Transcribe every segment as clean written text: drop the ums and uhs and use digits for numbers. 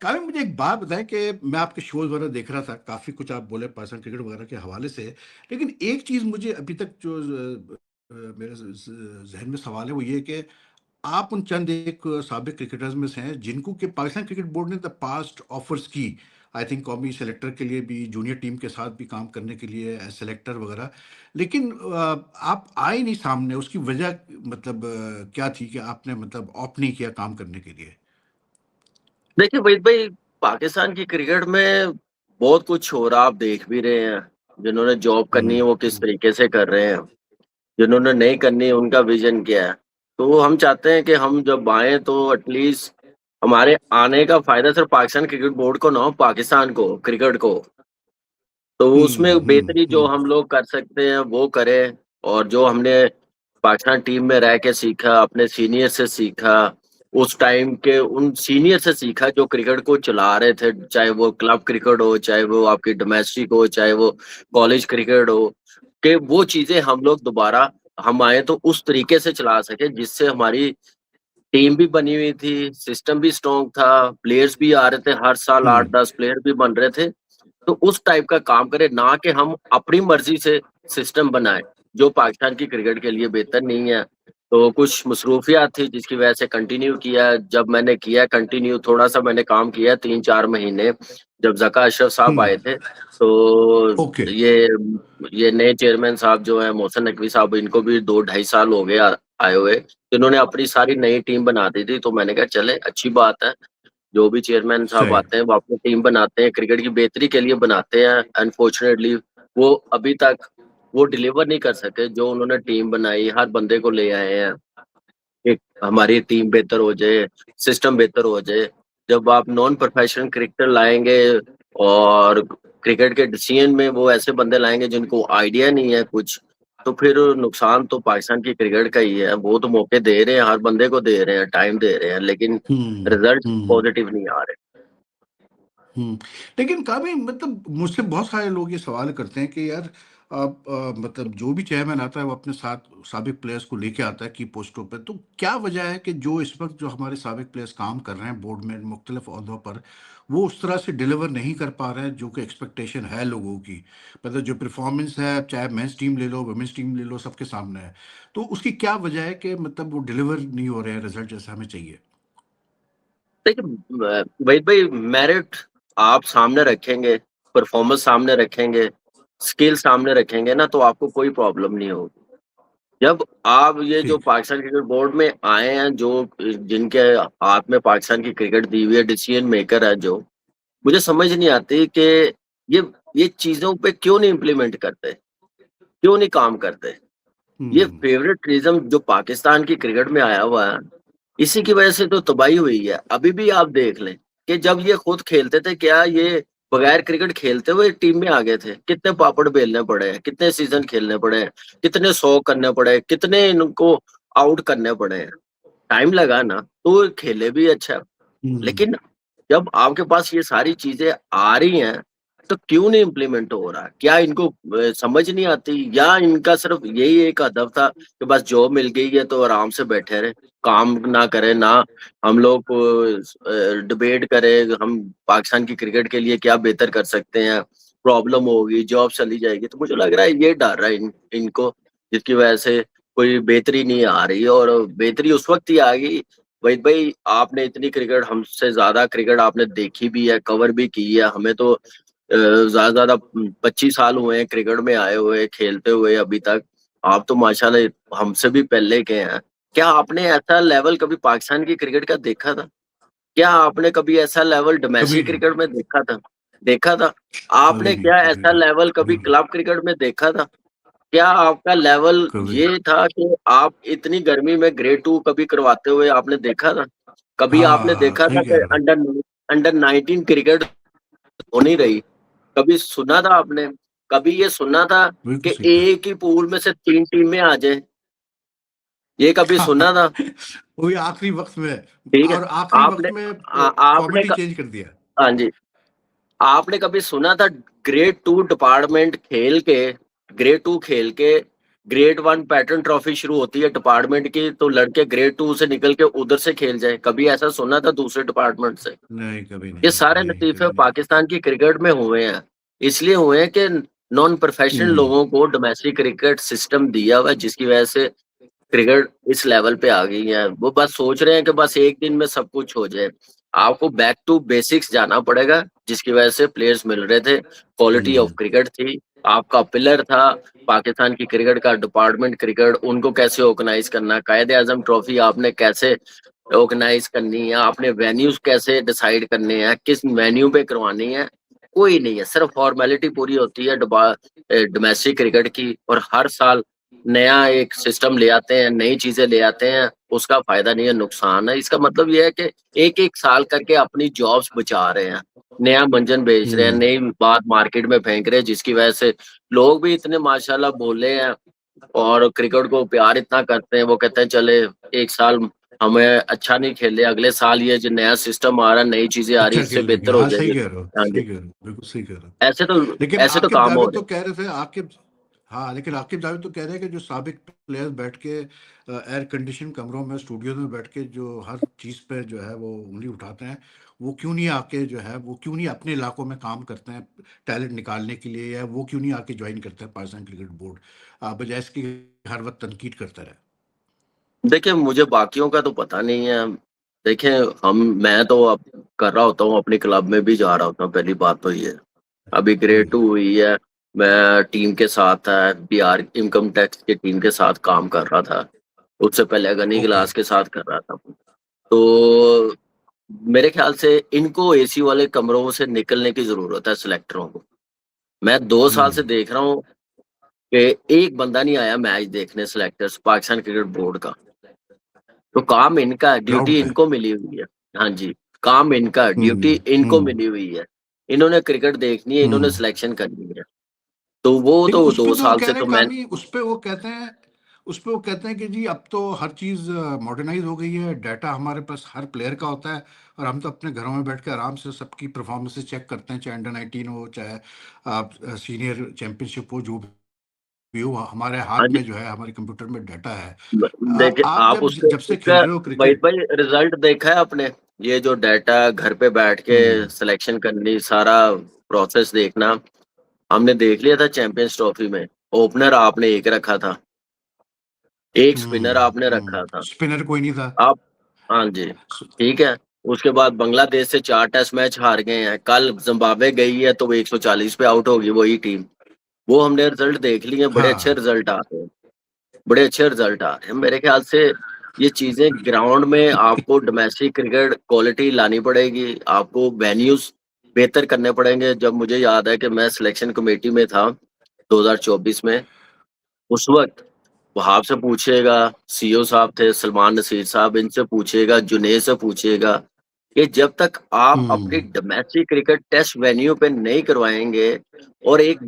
काव्य, मुझे एक बात बताएं कि मैं आपके शोज वगैरह देख रहा था, काफी कुछ आप बोले पाकिस्तान क्रिकेट वगैरह के हवाले से। लेकिन एक चीज मुझे अभी तक जो मेरे जहन में सवाल है वो ये कि आप उन चंद एक साबिक क्रिकेटर्स में से हैं जिनको कि पाकिस्तान क्रिकेट बोर्ड ने द पास्ट ऑफर्स की, आई थिंक कौमी सेलेक्टर के लिए भी, जूनियर टीम के साथ भी काम करने के लिए एज सेलेक्टर वगैरह। लेकिन आप आए नहीं सामने, उसकी वजह मतलब क्या थी कि आपने मतलब ऑप्ट नहीं किया काम करने के लिए? देखिए वहीद भाई, पाकिस्तान की क्रिकेट में बहुत कुछ हो रहा, आप देख भी रहे हैं। जिन्होंने जॉब करनी है वो किस तरीके से कर रहे हैं, जिन्होंने नहीं करनी है उनका विजन क्या है। तो हम चाहते हैं कि हम जब आए तो एटलीस्ट हमारे आने का फायदा सिर्फ पाकिस्तान क्रिकेट बोर्ड को ना हो, पाकिस्तान को, क्रिकेट को। तो उसमें बेहतरी जो हम लोग कर सकते हैं वो करें। और जो हमने पाकिस्तान टीम में रह के सीखा, अपने सीनियर से सीखा, उस टाइम के उन सीनियर से सीखा जो क्रिकेट को चला रहे थे, चाहे वो क्लब क्रिकेट हो, चाहे वो आपकी डोमेस्टिक हो, चाहे वो कॉलेज क्रिकेट हो, कि वो चीजें हम लोग दोबारा हम आए तो उस तरीके से चला सके जिससे हमारी टीम भी बनी हुई थी, सिस्टम भी स्ट्रॉन्ग था, प्लेयर्स भी आ रहे थे, हर साल 8-10 प्लेयर भी बन रहे थे। तो उस टाइप का काम करें, ना कि हम अपनी मर्जी से सिस्टम बनाए जो पाकिस्तान की क्रिकेट के लिए बेहतर नहीं है। तो कुछ मसरूफियात थी जिसकी वजह से कंटिन्यू किया। जब मैंने किया कंटिन्यू, थोड़ा सा मैंने काम किया 3-4 महीने, जब जका अशरफ साहब आए थे। तो ओके। ये नए चेयरमैन साहब जो है, मोहसिन नकवी साहब, इनको भी 2-2.5 साल हो गए आए हुए। तो इन्होंने अपनी सारी नई टीम बना दी थी। तो मैंने कहा चले, अच्छी बात है, जो भी चेयरमैन साहब सही। आते हैं वो अपनी टीम बनाते हैं, क्रिकेट की बेहतरी के लिए बनाते हैं। अनफॉर्चुनेटली वो अभी तक वो डिलीवर नहीं कर सके जो उन्होंने टीम बनाई। हर बंदे को ले आए हैं कि हमारी टीम बेहतर हो जाए, सिस्टम बेहतर हो जाए। जब आप नॉन प्रोफेशनल क्रिकेटर लाएंगे और क्रिकेट के डिसीजन में वो ऐसे बंदे लाएंगे जिनको आइडिया नहीं है कुछ, तो फिर नुकसान तो पाकिस्तान की क्रिकेट का ही है। वो तो मौके दे रहे हैं, हर बंदे को दे रहे हैं, टाइम दे रहे हैं, लेकिन रिजल्ट पॉजिटिव नहीं आ रहे। हुँ। लेकिन काफ़ी मतलब मुझसे बहुत सारे लोग ये सवाल करते हैं कि यार मतलब जो भी चेयरमैन आता है वो अपने साथ साबिक प्लेयर्स को लेके आता है की पोस्टों पे। तो क्या वजह है कि जो इस वक़्त जो हमारे साबिक प्लेयर्स काम कर रहे हैं बोर्ड में मुख्तलिफ़ ओहदों पर, वो उस तरह से डिलीवर नहीं कर पा रहे हैं जो कि एक्सपेक्टेशन है लोगों की। मतलब जो परफ़ॉर्मेंस है, चाहे मेंस टीम ले लो, वुमेन्स टीम ले लो, सबके सामने है। तो उसकी क्या वजह है कि मतलब वो डिलीवर नहीं हो रहे हैं रिज़ल्ट जैसा हमें चाहिए? देखिए वहीद भाई, मेरिट आप सामने रखेंगे, परफॉर्मेंस सामने रखेंगे, स्किल सामने रखेंगे ना, तो आपको कोई प्रॉब्लम नहीं होगी। जब आप ये जो ठीक। पाकिस्तान क्रिकेट बोर्ड में आए हैं, जो जिनके हाथ में पाकिस्तान की क्रिकेट दी हुई है, डिसीजन मेकर है जो, मुझे समझ नहीं आती कि ये ये चीजों पे क्यों नहीं इम्प्लीमेंट करते, क्यों नहीं काम करते। ये हुँ। फेवरेटिज्म जो पाकिस्तान की क्रिकेट में आया हुआ है, इसी की वजह से तो तबाही हुई है। अभी भी आप देख लें कि जब ये खुद खेलते थे, क्या ये बगैर क्रिकेट खेलते हुए टीम में आ गए थे? कितने पापड़ बेलने पड़े हैं, कितने सीजन खेलने पड़े हैं, कितने 100 करने पड़े हैं, कितने इनको आउट करने पड़े हैं। टाइम लगा ना, तो खेले भी अच्छा। हुँ। लेकिन जब आपके पास ये सारी चीजें आ रही हैं, तो क्यों नहीं इम्प्लीमेंट हो रहा? क्या इनको समझ नहीं आती, या इनका सिर्फ यही एक हदफ था कि बस जॉब मिल गई है तो आराम से बैठे रहे, काम ना करें ना, हम लोग डिबेट करें हम पाकिस्तान की क्रिकेट के लिए क्या बेहतर कर सकते हैं। प्रॉब्लम होगी, जॉब चली जाएगी, तो मुझे लग रहा है ये डर रहा है इनको, जिसकी वजह से कोई बेहतरी नहीं आ रही है। और बेहतरी उस वक्त ही आएगी वहीद भाई, आपने इतनी क्रिकेट, हमसे ज्यादा क्रिकेट आपने देखी भी है, कवर भी की है। हमें तो ज्यादा ज्यादा 25 साल हुए हैं क्रिकेट में आए हुए, खेलते हुए अभी तक। आप तो माशाल्लाह हमसे भी पहले के हैं। क्या आपने ऐसा लेवल कभी पाकिस्तान की क्रिकेट का देखा था? क्या आपने कभी ऐसा लेवल कभी डोमेस्टिक नहीं, क्रिकेट में देखा था? देखा था? कभी आपने नहीं, क्या कभी ऐसा नहीं, लेवल कभी कभी नहीं, क्लब क्रिकेट में देखा था? क्या आपका लेवल कभी नहीं। ये था कि आप इतनी गर्मी में ग्रेड 2 कभी करवाते हुए आपने देखा था? कभी हाँ, आपने हाँ, देखा सही था कह कि रहे हो। अंडर 19 क्रिकेट हो नहीं रही? कभी सुना था आपने? कभी ये सुना था बिल्कुल कि सही कहा। एक ही पूल में से 3 टीमें आ जाए? ये कभी सुना था? वो भी आखिरी वक़्त में, ठीक है। और आखिरी आपने वक़्त में आपने फॉर्मेट ही चेंज कर दिया। हाँ जी, आपने कभी सुना था ग्रेड 2 डिपार्टमेंट खेल के, ग्रेड 2 खेल के ग्रेड 1 पैटर्न ट्रॉफी शुरू होती है डिपार्टमेंट की, तो लड़के ग्रेड 2 से निकल के उधर से खेल जाए, कभी ऐसा सुना था दूसरे डिपार्टमेंट से? नहीं, कभी ये नहीं, सारे नहीं, लतीफे कभी नहीं। पाकिस्तान की क्रिकेट में हुए हैं, इसलिए हुए हैं कि नॉन प्रोफेशनल हुँ, लोगों को डोमेस्टिक क्रिकेट सिस्टम दिया हुआ है, जिसकी वजह से क्रिकेट इस लेवल पे आ गई है। वो बस सोच रहे हैं कि बस एक दिन में सब कुछ हो जाए। आपको बैक टू बेसिक्स जाना पड़ेगा, जिसकी वजह से प्लेयर्स मिल रहे थे, क्वालिटी ऑफ हुँ, क्रिकेट थी, आपका पिलर था पाकिस्तान की क्रिकेट का डिपार्टमेंट क्रिकेट, उनको कैसे ऑर्गेनाइज करना, कायदे आजम ट्रॉफी आपने कैसे ऑर्गेनाइज करनी है, आपने वेन्यूज कैसे डिसाइड करने हैं, किस वेन्यू पे करवानी है, कोई नहीं है। सिर्फ फॉर्मेलिटी पूरी होती है डोमेस्टिक क्रिकेट की, और हर साल नया एक सिस्टम ले आते हैं, नई चीजें ले आते हैं, उसका फायदा नहीं है, नुकसान है। इसका मतलब ये है कि एक एक साल करके अपनी जॉब्स बचा रहे हैं, नया मंजन बेच रहे हैं, हुँ। नई बात मार्केट में फेंक रहे हैं, जिसकी वजह से लोग भी इतने माशाल्लाह बोले हैं और क्रिकेट को प्यार इतना करते हैं। वो कहते हैं चले एक साल हमें अच्छा नहीं खेले, अगले साल ये जो नया सिस्टम आ रहा है, नई चीजें आ रही अच्छा है, इससे खेल लेंगे। बेहतर हो हाँ, सही जाएंगे। कह रहे हो, हाँ जी, सही कह रहे हो, बिल्कुल सही कह रहे हो। ऐसे तो लेकिन ऐसे तो आकिब काम हो जावेद तो रहे कह रहे थे आकिब हाँ, लेकिन आकिब जावेद तो कह रहे हैं कि जो साबिक प्लेयर्स बैठ के एयर कंडीशन कमरों में, स्टूडियोज़ में बैठ के जो हर चीज़ पे जो है वो उँगली उठाते हैं, वो क्यों नहीं आके जो है वो क्यों नहीं अपने इलाकों में काम करते हैं टैलेंट निकालने के लिए, या वो क्यों नहीं आके जॉइन करते हैं पाकिस्तान क्रिकेट बोर्ड, बजाय इसके हर वक़्त तनकीद करते रहें? हैं। देखिए, मुझे बाकियों का तो पता नहीं है। देखिए, मैं तो अब कर रहा होता हूँ, अपने क्लब में भी जा रहा होता हूँ, पहली बात तो ये है। अभी हुँ, ग्रेड 2 हुई है, मैं टीम के साथ बिहार इनकम टैक्स की टीम के साथ काम कर रहा था। उससे पहले गनी ओके। गिलास के साथ कर रहा था। तो मेरे ख्याल से इनको एसी वाले कमरों से निकलने की ज़रूरत है सिलेक्टरों को। मैं 2 साल से हुँ, देख रहा हूँ कि एक बंदा नहीं आया मैच देखने, सिलेक्टर्स पाकिस्तान क्रिकेट बोर्ड का। तो काम इनका है, क्राउड ड्यूटी पे। इनको मिली हुई है। हाँ जी, काम इनका है, ड्यूटी हुँ, इनको हुँ, मिली हुई है। इन्होंने क्रिकेट देखनी है, इन्होंने हुँ। सिलेक्शन करनी है। तो वो लेकिन तो उसपे 2 तो वो साल कह से रहे तो हैं मैं कामी उसपे वो कहते हैं कि जी अब तो हर चीज़ मॉडर्नाइज़ हो गई है, डाटा हमारे पास हर प्लेयर का होता है और हम तो अपने घरों में बैठ के आराम से सबकी परफॉर्मेंसेस चेक करते हैं, चाहे अंडर 19 हो, चाहे आप सीनियर चैंपियनशिप हो, जो भी हो, हमारे हाँ हाथ जी, में जो है हमारे कंप्यूटर में डाटा है। देखिए आप आप जब उसके जब से खेल उसका रहे हो वहीद क्रिकेट। भाई रिजल्ट देखा है आपने? ये जो डाटा घर पे बैठ के हुँ, सिलेक्शन करनी, सारा प्रोसेस देखना, हमने देख लिया था चैंपियंस ट्रॉफी में। ओपनर आपने एक रखा था, एक स्पिनर आपने रखा था। स्पिनर कोई नहीं था। आप हाँ जी, स ठीक है। उसके बाद बांग्लादेश से 4 टेस्ट मैच हार गए हैं। कल ज़िम्बाब्वे गई है तो वो 140 पे आउट होगी वही टीम। वो हमने रिजल्ट देख लिए, बड़े अच्छे हाँ। रिजल्ट आ रहे हैं, बड़े अच्छे रिजल्ट आ रहे हैं। मेरे ख्याल से ये चीज़ें ग्राउंड में आपको डोमेस्टिक क्रिकेट क्वालिटी लानी पड़ेगी, आपको वेन्यूज़ बेहतर करने पड़ेंगे। जब मुझे याद है कि मैं सिलेक्शन कमेटी में था 2024 में, उस वक़्त वहाब से पूछिएगा, सीईओ साहब थे सलमान नसीर साहब, इनसे पूछिएगा, जुनैद से पूछिएगा कि जब तक आप अपनी हुँ। डोमेस्टिक क्रिकेट टेस्ट वेन्यू पे नहीं करवाएँगे और एक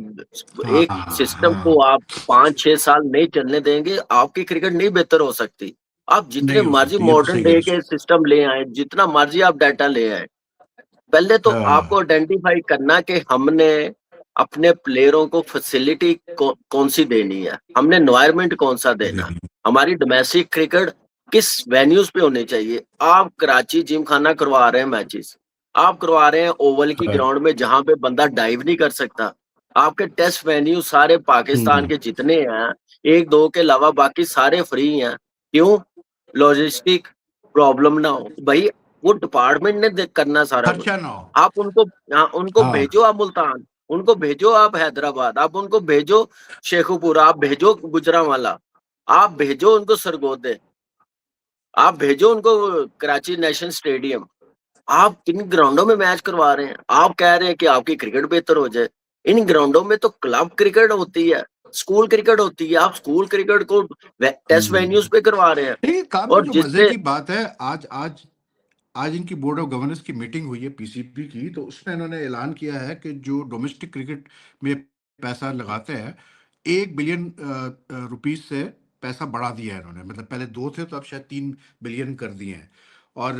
हाँ, एक हाँ, सिस्टम को हाँ। आप 5-6 साल नहीं चलने देंगे, आपकी क्रिकेट नहीं बेहतर हो सकती। आप जितने नहीं हो मर्ज़ी सकती, ये तो मॉडर्न सही कह डे रहे के सिस्टम ले आएँ, जितना मर्ज़ी आप डाटा ले आएँ। पहले तो हो। आपको हाँ। आइडेंटिफ़ाई करना कि हमने अपने प्लेयरों को फैसिलिटी कौन-सी देनी है, हमने एनवायरनमेंट कौन-सा देना है, देनी हमारी डोमेस्टिक क्रिकेट किस वेन्यूज़ पे होनी चाहिए। आप कराची जिमखाना करवा रहे हैं मैचेज़, आप करवा रहे हैं ओवल की हाँ। ग्राउंड में जहाँ पे बंदा डाइव नहीं कर सकता। आपके टेस्ट वेन्यू सारे पाकिस्तान हुँ। के जितने हैं, 1-2 के अलावा बाकी सारे फ्री हैं। क्यों? लॉजिस्टिक प्रॉब्लम ना हो। भई वो डिपार्टमेंट ने करना सारा कुछ। खर्चा ना हो। आप उनको हाँ। भेजो आप मुल्तान, उनको भेजो आप हैदराबाद, आप उनको भेजो शेखुपुरा, आप भेजो गुजरांवाला, आप भेजो उनको सरगोदे, आप भेजो उनको कराची नेशनल स्टेडियम। आप किन ग्राउंडों में मैच करवा रहे हैं? आप कह रहे हैं कि आपकी क्रिकेट बेहतर हो जाए। इन ग्राउंडों में तो क्लब क्रिकेट होती है, स्कूल क्रिकेट होती है। आप स्कूल क्रिकेट को टेस्ट हुँ। वेन्यूज़ पे करवा रहे हैं देखिए, काफ़ी और जो मज़े जिससे की बात है, आज इनकी बोर्ड ऑफ गवर्नेंस की मीटिंग हुई है पीसीबी की, तो उसमें इन्होंने ऐलान किया है कि जो डोमेस्टिक क्रिकेट में पैसा लगाते हैं, 1 बिलियन रुपीज़ से पैसा बढ़ा दिया है इन्होंने। मतलब पहले 2 थे, तो अब शायद 3 बिलियन कर दिए हैं। और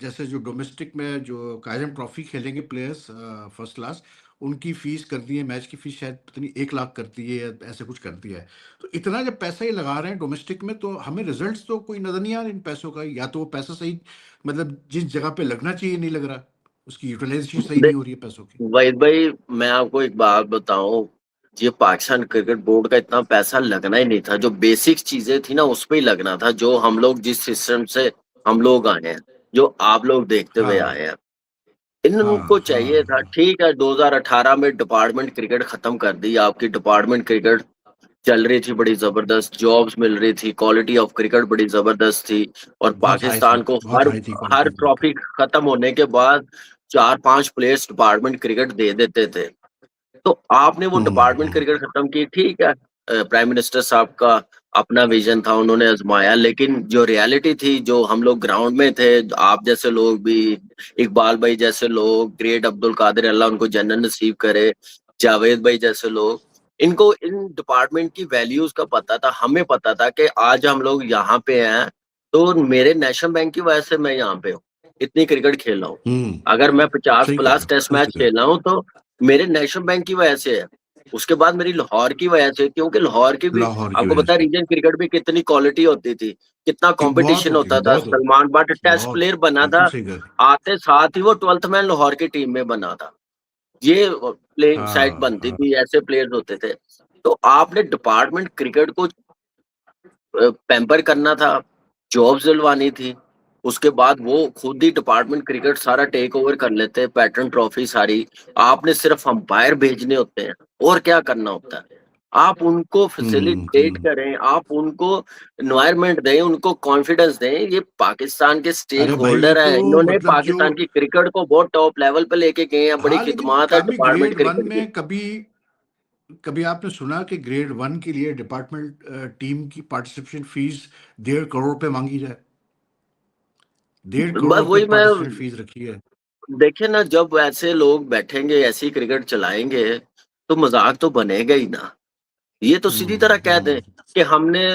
जैसे जो डोमेस्टिक में जो कायम ट्रॉफ़ी खेलेंगे प्लेयर्स फर्स्ट क्लास, उनकी फीस कर दी है, मैच की फीस शायद पता नहीं 1 लाख कर दी है या ऐसे कुछ कर दिया है। तो इतना जब पैसा ये लगा रहे हैं डोमेस्टिक में, तो हमें रिज़ल्ट्स तो कोई नज़र नहीं आ रहे इन पैसों का, या तो वो पैसा सही मतलब जिस जगह पे लगना चाहिए नहीं लग रहा, उसकी यूटिलाइज़ेशन सही दे नहीं हो रही है पैसों की। वहीद भाई, मैं आपको एक बात बताऊं, ये पाकिस्तान क्रिकेट बोर्ड का इतना पैसा लगना ही नहीं था। जो बेसिक चीजें थी ना उस पे ही लगना था, जो हम लोग जिस सिस्टम से हम लोग आए हैं, जो आप लोग देखते हुए हाँ, आए हैं, इनको हाँ, चाहिए हाँ, था। हाँ। ठीक है, 2018 में डिपार्टमेंट क्रिकेट खत्म कर दी आपकी। डिपार्टमेंट क्रिकेट चल रही थी बड़ी जबरदस्त, जॉब्स मिल रही थी, क्वालिटी ऑफ क्रिकेट बड़ी जबरदस्त थी। और बहुत हाई थी, पाकिस्तान को बहुत हर हाई थी हर क्वालिटी क्रिकेट। ट्रॉफी खत्म होने के बाद 4-5 प्लेयर्स डिपार्टमेंट क्रिकेट दे देते थे। तो आपने वो डिपार्टमेंट हुँ। क्रिकेट खत्म की, ठीक है। प्राइम मिनिस्टर साहब का अपना विजन था, उन्होंने आजमाया, लेकिन जो रियलिटी थी, जो हम लोग ग्राउंड में थे, आप जैसे लोग भी, इकबाल भाई जैसे लोग, ग्रेट अब्दुल कादिर, अल्लाह उनको जन्नत नसीब करे, जावेद भाई जैसे लोग, इनको इन डिपार्टमेंट की वैल्यूज का पता था। हमें पता था कि आज हम लोग यहाँ पे हैं तो मेरे नेशनल बैंक की वजह से मैं यहाँ पे हूँ, इतनी क्रिकेट खेल रहा हूँ। हुँ, अगर मैं 50 सही कह रहे प्लस हो, टेस्ट सही मैच कह रहे हो। खेल रहा हूँ तो मेरे नेशनल बैंक की वजह से है। उसके बाद मेरी लाहौर की वजह से, क्योंकि लाहौर की भी लाहौर की आपको वजह पता है, से। रीजन क्रिकेट भी कितनी क्वालिटी होती थी, कितना कि बहुत कंपटीशन होती थी, होता था। बहुत होती सलमान बट टेस्ट बहुत, प्लेयर बना बिल्कुल था, सही कह रहे हैं। आते साथ ही वो 12th मैन लाहौर की टीम में बना था। ये प्लेइंग साइड हाँ, बनती हाँ। थी, ऐसे प्लेयर्स होते थे। तो आपने डिपार्टमेंट क्रिकेट को पैम्पर करना था, जॉब्स दिलवानी थी। उसके बाद वो खुद ही डिपार्टमेंट क्रिकेट सारा टेक ओवर कर लेते हैं, पैटर्न ट्रॉफी सारी। आपने सिर्फ अंपायर भेजने होते हैं और क्या करना होता है। आप उनको हुँ, फैसिलिटेट हुँ। करें, आप उनको एनवायरनमेंट दें, उनको कॉन्फिडेंस दें। ये पाकिस्तान के स्टेक अरे भाई, ये होल्डर तो हैं, इन्होंने मतलब जो पाकिस्तान की क्रिकेट को बहुत टॉप लेवल पे लेके गए हैं। बड़ी हाँ, लेकिन खिदमत है कभी डिपार्टमेंट ग्रेड 1 क्रिकेट की। में कभी कभी आपने सुना कि ग्रेड 1 के लिए डिपार्टमेंट टीम की पार्टिसिपेशन फीस 1.5 करोड़ रुपए माँगी जाए? 1.5 करोड़ बस रुपए वही मैं, पार्टिसिपेशन फीस रखी है। देखिए ना, जब ऐसे लोग बैठेंगे, ऐसी क्रिकेट चलाएंगे, तो मजाक तो बनेगा ही ना। ये तो सीधी तरह हुँ, कह दें हुँ। कि हमने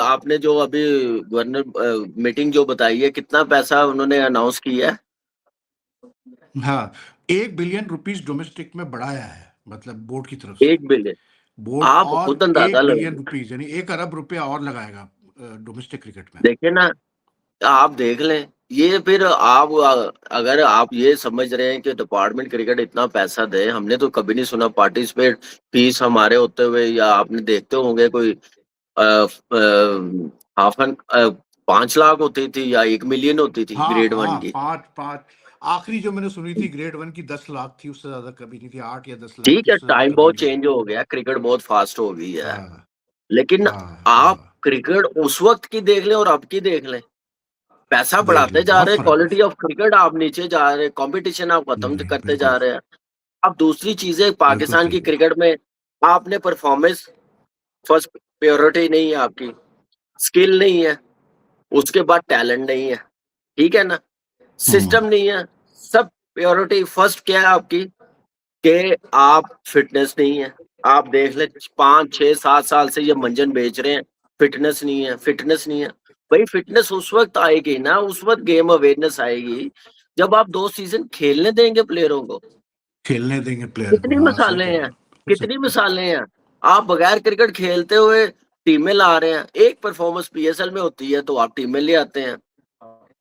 आपने जो अभी गवर्नर मीटिंग जो बताई है, कितना पैसा उन्होंने अनाउंस किया है। हाँ, 1 बिलियन रुपीज़ डोमेस्टिक में बढ़ाया है, मतलब बोर्ड की तरफ से। 1 बिलियन, बोर्ड आप और खुद अंदाजा 1 बिलियन लगाइए। रुपीज़ यानी 1 अरब रुपया और लगाएगा डोमेस्टिक क्रिकेट में। देखिए ना, आप देख लें, ये फिर आप अगर आप ये समझ रहे हैं कि डिपार्टमेंट क्रिकेट इतना पैसा दे, हमने तो कभी नहीं सुना पार्टिसिपेट फीस हमारे होते हुए, या आपने देखते होंगे कोई हाफ एन 5 लाख होती थी या 1 मिलियन होती थी हाँ, ग्रेड वन हाँ, की। 5 आखिरी जो मैंने सुनी थी ग्रेड 1 की 10 लाख थी, उससे ज़्यादा कभी नहीं थी, 8 या 10 लाख ठीक थी, है, उससे ज़्यादा टाइम कभी बहुत नहीं है। चेंज हो गया, क्रिकेट बहुत फास्ट हो गई है, हाँ, लेकिन हाँ, आप हाँ। क्रिकेट उस वक्त की देख लें और अब की देख लें, पैसा देख बढ़ाते लें, जा बहुत रहे हैं, फ़र्क है। क्वालिटी ऑफ क्रिकेट आप नीचे जा रहे हैं, कंपटीशन आप खत्म नहीं, करते जा बिल्कुल, रहे हैं। अब दूसरी चीजें, बिल्कुल पाकिस्तान सही की कहा। क्रिकेट में आपने परफॉर्मेंस फर्स्ट प्रायोरिटी नहीं है आपकी, स्किल नहीं है, उसके बाद टैलेंट नहीं है, ठीक है ना, हुँ, सिस्टम नहीं है। सब प्रायोरिटी फर्स्ट क्या है आपकी, कि आप फिटनेस नहीं है। आप देख ले, 5 6 7 साल से ये मंजन बेच रहे हैं, फिटनेस नहीं है, फिटनेस नहीं है। भाई फिटनेस उस वक्त आएगी ना, उस वक्त गेम अवेयरनेस आएगी जब आप 2 सीजन खेलने देंगे प्लेयरों को। खेलने देंगे प्लेयर को, कितनी हाँ, सही मिसालें कह रहे हैं, हो। बिल्कुल कितनी सही। मिसालें हैं। आप बगैर क्रिकेट खेलते हुए टीमें ला रहे हैं। एक परफॉर्मेंस पीएसएल में होती है तो आप टीमें ले आते हैं।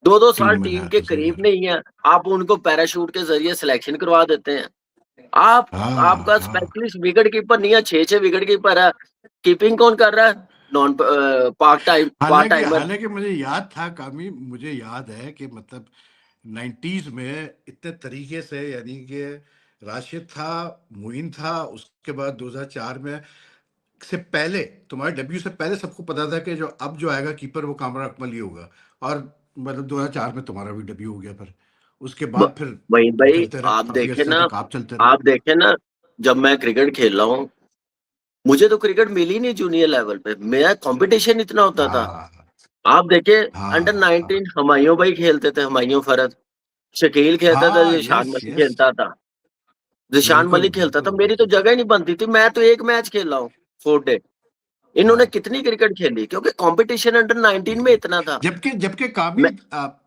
2-2 साल टीम में ले टीम के आते, सही कह करीब रहे हो। नहीं है, आप उनको पैराशूट के जरिए सिलेक्शन करवा देते हैं। आप हाँ, आपका हाँ। स्पेशलिस्ट विकेट कीपर नहीं है, 6-6 विकेट कीपर है। कीपिंग कौन कर रहा है? नॉन पार्ट हालाँकि टाइमर। हालाँकि मुझे याद था कामी मुझे याद है कि मतलब 90s में इतने तरीके से यानी कि राशिद था, मुइन था, उसके बाद 2004 में से पहले तुम्हारे डेब्यू से पहले सबको पता था कि जो अब जो आएगा कीपर वो कामरान अकमल ही होगा और मतलब 2004 में तुम्हारा भी डेब्यू हो गया फिर। उसके बाद फिर वही भाई, चलते रहे, काफ़ी अर्से तक आप चलते रहे। आप देखे ना, जब मैं क्रिकेट खेल रहा हूँ, मुझे तो क्रिकेट मिली नहीं जूनियर लेवल पे, मेरा कंपटीशन इतना होता था। हाँ, आप देखे, अंडर हाँ, हाँ। 19 हुमायूं भाई खेलते थे, हुमायूं फरद, शकील खेलता था, हाँ, जिशान यस, मलिक यस। खेलता था, जिशान बिल्कुल, मलिक खेलता था। बिल्कुल, मेरी तो बिल्कुल। जगह ही नहीं बनती थी, मैं तो एक मैच खेल रहा हूँ 4 डे। इन्होंने हाँ। कितनी क्रिकेट खेली, क्योंकि कंपटीशन अंडर 19 में इतना था। जबकि मैं काबिल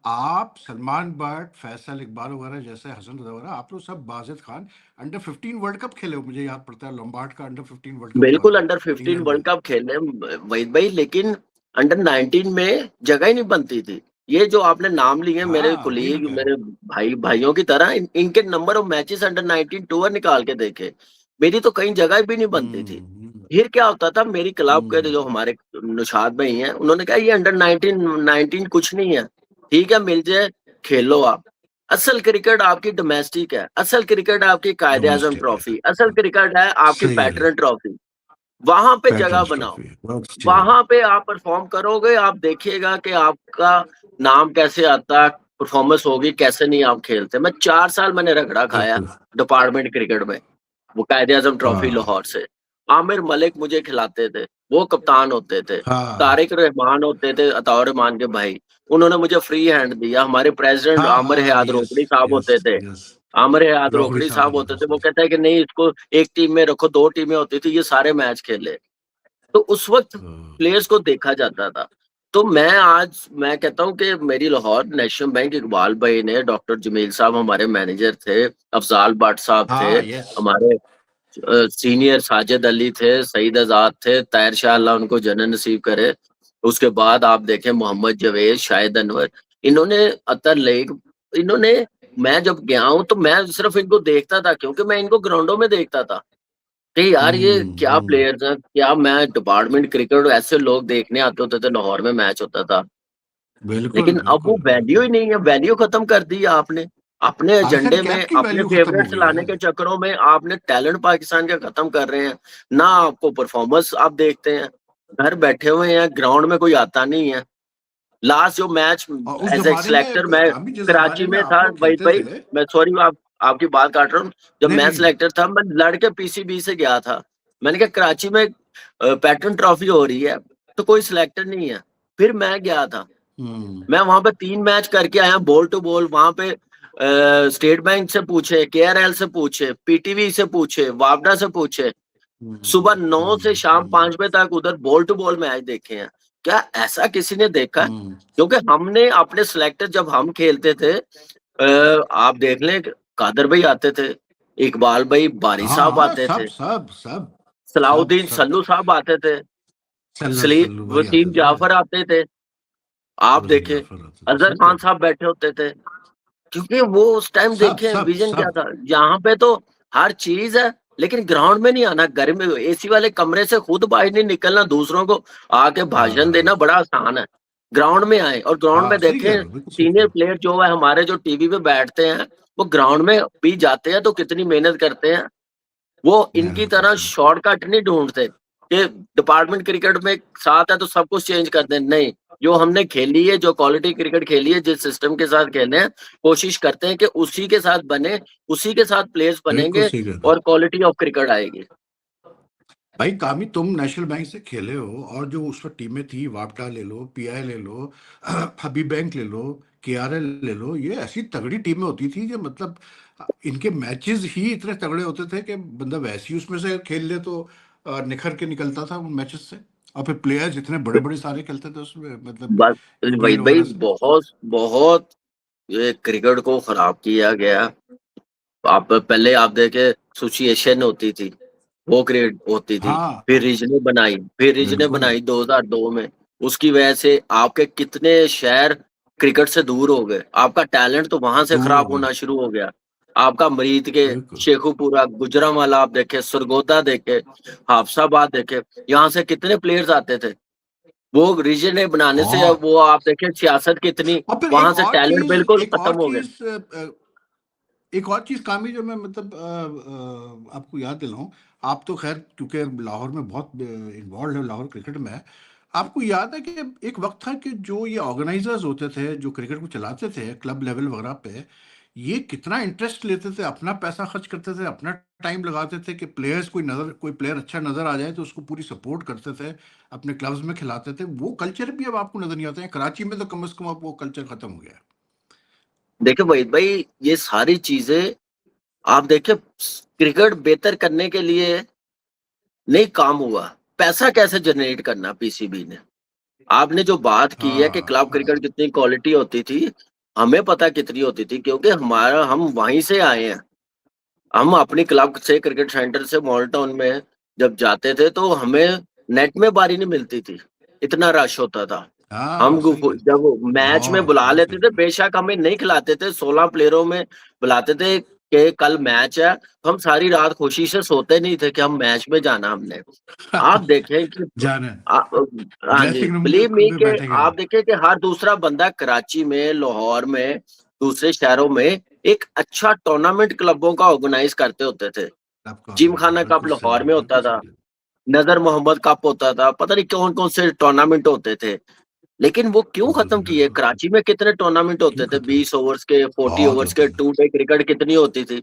आप सलमान बट, फैसल इकबाल वगैरह जैसे हसन रजा वगैरह आप लोग सब, Wajid Khan under 15 world cup खेले हो, मुझे याद पड़ता है लॉम्बार्ड का अंडर 15 वर्ल्ड कप हुआ बिल्कुल था अंडर 15 इंग्लैंड में। वर्ल्ड कप खेले वहीद भाई, लेकिन अंडर 19 में जगह ही नहीं बनती थी। ये जो आपने नाम लिए मेरे हाँ वही मैं कुलीग, कह रहा मेरे हूँ। भाइयों की तरह, इनके number of matches under 19 tour निकाल के देखे, मेरी तो कहीं जगह भी नहीं बनती थी। हम्म फिर क्या होता था, मेरी क्लब के हम्म जो हमारे निशाद भाई हैं, उन्होंने कहा ये अंडर 19 कुछ नहीं है, ठीक है मिल जाए खेलो आप। असल क्रिकेट आपकी डोमेस्टिक है, असल क्रिकेट आपकी कायदे आजम डोमेस्टिक है। ट्रॉफी, असल क्रिकेट है आपकी सही है। Pattern trophy. वहां पे जगह पैटर्न्स बनाओ, ट्रॉफी बहुत अच्छी है। वहां पे आप परफॉर्म करोगे, आप देखिएगा कि आपका नाम कैसे आता, परफॉर्मेंस होगी कैसे। नहीं आप खेलते, मैं 4 साल मैंने रगड़ा खाया बिल्कुल। डिपार्टमेंट क्रिकेट में, वो कायदे आजम ट्रॉफी हाँ लाहौर से। आमिर मलिक मुझे खिलाते थे, वो कप्तान होते थे। हाँ तारिक रहमान होते थे, अताउर रहमान के भाई, उन्होंने मुझे फ्री हैंड दिया। हमारे प्रेसिडेंट हाँ आमिर हाँ। हयात यस रोकड़ी साहब यस होते थे, यस। आमिर हयात रोकड़ी रोकड़ी साहब साहब होते थे होते थे। वो उसमें। कहते हैं कि नहीं, इसको एक टीम में रखो, 2 टीमें होती थी, ये सारे मैच खेले। तो उस वक्त हाँ प्लेयर्स को देखा जाता था। तो मैं कहता हूं कि मेरी लाहौर नेशनल बैंक, इकबाल भाई ने, डॉक्टर जमील साहब हमारे मैनेजर थे, अफजाल भट्ट साहब थे, यस। हमारे सीनियर साजिद अली थे, सईद आजाद थे, ताहिर शाह अल्लाह उनको जन्नत नसीब करे। उसके बाद आप देखें मोहम्मद जावेद, शाहिद अनवर, इन्होंने अतर लेक, इन्होंने, मैं जब गया हूं तो मैं सिर्फ इनको देखता था, क्योंकि मैं इनको ग्राउंडों में देखता था कि यार ये क्या हम्म। प्लेयर्स हैं, क्या। मैं डिपार्टमेंट क्रिकेट, ऐसे लोग देखने आते होते थे, लाहौर में मैच होता था। बिल्कुल लेकिन अब वो बिल्कुल वैल्यू बिल्कुल। ही नहीं है, वैल्यू खत्म कर दी है आपने। अपने आजकल एजेंडे कैप में, की अपने वैल्यू खत्म हो फेवरेट्स गई है। लाने के चक्करों में आपने टैलेंट पाकिस्तान का खत्म कर रहे हैं। ना आपको परफॉर्मेंस आप देखते हैं, घर बैठे हुए हैं, ग्राउंड में कोई आता नहीं है। लास्ट जो मैच और उस एज ए जमाने सिलेक्टर में मैं काफी, जिस कराची जमाने में में आप था, लोग वही खेलते भाई, थे। मैं सॉरी आप आपकी बात काट रहा हूँ। जब नहीं मैं नहीं। सिलेक्टर था, मैं लड़के पीसीबी से गया था। मैंने कहा कराची में पैटर्न ट्रॉफी हो रही है, तो कोई सिलेक्टर नहीं है। फिर मैं गया था, हम्म मैं वहां पे 3 मैच करके आया, बॉल टू बॉल। वहां पे स्टेट बैंक से पूछे, केआरएल से पूछे, पीटीवी से पूछे, वापडा से पूछे, सुबह 9 से शाम हम्म। 5 बजे तक उधर बॉल टू बॉल मैच देखे हैं। क्या ऐसा किसी ने देखा है? हम्म। क्योंकि हमने अपने सिलेक्टर जब हम खेलते थे, आप देख लें, कादर भाई आते थे, इकबाल भाई, बारी हाँ साहब हाँ, आते सब थे, सब सब सब सलाउद्दीन सब। सल्लू साहब आते थे, सल्लू सल्लू वही वसीम आते थे। जाफर आते थे। आप वजीर देखें, जाफर आते थे, अजहर सही खान कह रहे साहब बैठे होते थे। क्योंकि वो उस टाइम सब देखें सब विजन क्या सब। था, यहाँ पे तो हर चीज है, लेकिन ग्राउंड में नहीं आना। घर में एसी वाले कमरे से खुद बाहर नहीं निकलना, दूसरों को आके भाषण देना हाँ बड़ा आसान है। ग्राउंड में आए और ग्राउंड हाँ, में सही कह देखें, रहे हो, बिल्कुल सही कह सीनियर रहे हो। प्लेयर जो है हमारे, जो टीवी पे बैठते हैं, वो ग्राउंड में भी जाते हैं तो कितनी मेहनत करते हैं। वो इनकी मेहनत तरह करते हैं। शॉर्टकट नहीं ढूंढते कि डिपार्टमेंट क्रिकेट में साथ है तो सब कुछ चेंज कर दें। नहीं, जो हमने खेली है, जो क्वालिटी क्रिकेट खेली है, जिस सिस्टम के साथ खेले हैं, कोशिश करते हैं कि उसी के साथ बने, उसी के साथ प्लेयर्स बिल्कुल बनेंगे सही कह रहे हो। और क्वालिटी ऑफ क्रिकेट आएगी। भाई कामी, तुम नेशनल बैंक से खेले हो, और जो उस वक्त टीमें थी, वापडा ले लो, पीआई ले लो, हबीब बैंक ले लो, केआरएल ले लो, ये ऐसी तगड़ी टीमें होती थी कि मतलब इनके मैचेस ही इतने तगड़े होते थे कि बंदा वैसे ही उसमें से खेल ले तो निखर के निकलता था उन मैचेस से। और फिर प्लेयर्स इतने बड़े बड़े सारे खेलते थे उसमें, मतलब बस यूक्रेन वहीद भाई, वगैरह से। बहुत बहुत ये क्रिकेट को खराब किया गया। आप पहले आप देखे, एसोसिएशन होती थी, वो क्रिएट होती थी, हाँ फिर रीजनें बनाई, फिर रीजनें बिल्कुल। बनाई 2002 में। उसकी वजह से आपके कितने शहर क्रिकेट से दूर हो गए, आपका टैलेंट तो वहां से दूर हो खराब गए। होना शुरू हो गया। आपका मरीद के, बिल्कुल। शेखुपुरा, गुजरांवाला आप देखे, सरगोदा देखे, हाफसाबाद देखे, यहाँ से कितने प्लेयर्स आते थे। वो रीजनें बनाने से अब हाँ, वो आप देखे सियासत कितनी, और फिर वहां से टैलेंट बिल्कुल एक खत्म और हो गया। चीज एक और चीज कामी, जो मैं मतलब आपको याद दिलाऊं। आप तो खैर क्योंकि लाहौर में बहुत इन्वॉल्व है, लाहौर क्रिकेट में है। आपको याद है कि एक वक्त था कि जो ये ऑर्गेनाइजर्स होते थे, जो क्रिकेट को चलाते थे क्लब लेवल वगैरह पे, ये कितना इंटरेस्ट लेते थे, अपना पैसा खर्च करते थे, अपना टाइम लगाते थे कि प्लेयर्स, कोई प्लेयर अच्छा नजर आ जाए तो उसको पूरी सपोर्ट करते थे, अपने क्लब्स में खिलाते थे। वो कल्चर भी अब आपको नजर नहीं आता है कराची में, तो कम से कम अब वो कल्चर खत्म हो गया है। देखिए वहीद भाई, ये सारी चीजें आप देखिए, क्रिकेट बेहतर करने के लिए नहीं काम हुआ। पैसा कैसे जनरेट करना पीसीबी ने। आपने जो बात की है कि क्लब क्रिकेट कितनी क्वालिटी होती थी, हमें पता कितनी होती थी, क्योंकि हम वहीं से आए हैं। हम अपनी क्लब से क्रिकेट सेंटर से मॉल टाउन में जब जाते थे तो हमें नेट में बारी नहीं मिलती थी, इतना रश होता था। हम सही कह जब मैच में बुला बिल्कुल लेते सही थे, कह बेशक हमें नहीं खिलाते थे, 16 प्लेयरों में बुलाते थे कि कल मैच है, तो हम सारी रात खुशी से सोते नहीं थे कि हम मैच में जाना हमने। आप देखें कि जाना हाँ जी, ड्रेसिंग रूम बिलीव मी में कि बैठेंगे आप आप देखिए कि हर दूसरा बंदा कराची में, लाहौर में, दूसरे शहरों में एक अच्छा टूर्नामेंट क्लबों का ऑर्गेनाइज करते होते थे। आपका जिमखाना कप बिल्कुल सही लाहौर है में होता बिल्कुल था, सही है नजर मोहम्मद कप होता था, पता नहीं कौन-कौन से टूर्नामेंट होते थे। लेकिन वो क्यों खत्म किए? बिल्कुल कराची में कितने टूर्नामेंट क्यों होते थे, खत्म 20 ओवर्स के, 40 बहुत ओवर्स होते के, हैं 2 डे क्रिकेट कितनी होती थी।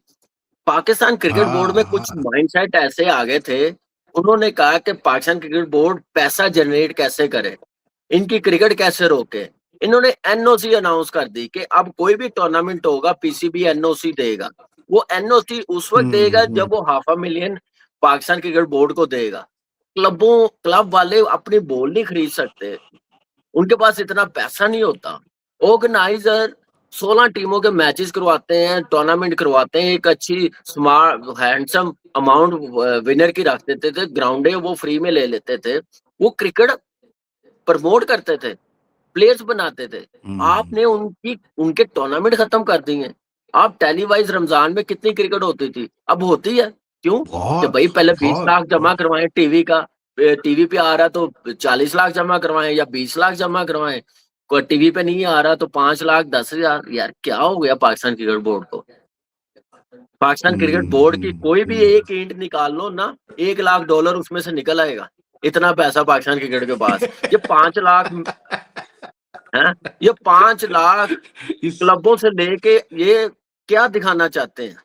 पाकिस्तान क्रिकेट बोर्ड में कुछ हाँ माइंडसेट ऐसे आ गए थे, उन्होंने कहा कि पाकिस्तान क्रिकेट बोर्ड पैसा जनरेट कैसे करे, इनकी क्रिकेट कैसे रोके। इन्होंने एनओसी अनाउंस कर दी कि अब कोई भी टूर्नामेंट होगा पीसीबी एनओसी देगा। वो एनओसी उस वक्त देगा हम्म, जब वो $500,000 पाकिस्तान क्रिकेट बोर्ड को देगा। क्लब वाले अपनी बॉल नहीं खरीद सकते, उनके पास इतना पैसा नहीं होता। ऑर्गेनाइजर 16 टीमों के मैचेस करवाते हैं, टूर्नामेंट करवाते हैं, एक अच्छी स्मार्ट हैंडसम अमाउंट विनर की रख देते थे, ग्राउंडे वो फ्री में ले लेते थे। वो क्रिकेट प्रमोट करते थे, प्लेयर्स बनाते थे। हम्म, आपने उनके टूर्नामेंट खत्म कर दिए। आप टेलीवाइज रमजान में कितनी क्रिकेट होती थी, अब होती है क्यों? कि बहुत भाई पहले 20 बहुत लाख जमा बहुत करवाएं टीवी का, टीवी पे आ रहा तो 40 लाख जमा करवाएं या 20 लाख जमा करवाएं, कोई टीवी पे नहीं आ रहा तो 5 लाख 10,000। यार क्या हो गया पाकिस्तान क्रिकेट बोर्ड को? पाकिस्तान क्रिकेट बोर्ड की कोई भी एक ईंट निकाल लो ना, $1 लाख उसमें से निकल आएगा। इतना पैसा पाकिस्तान क्रिकेट के पास। ये 5 लाख है, ये 5 लाख इस क्लबों से लेके ये क्या दिखाना चाहते हैं?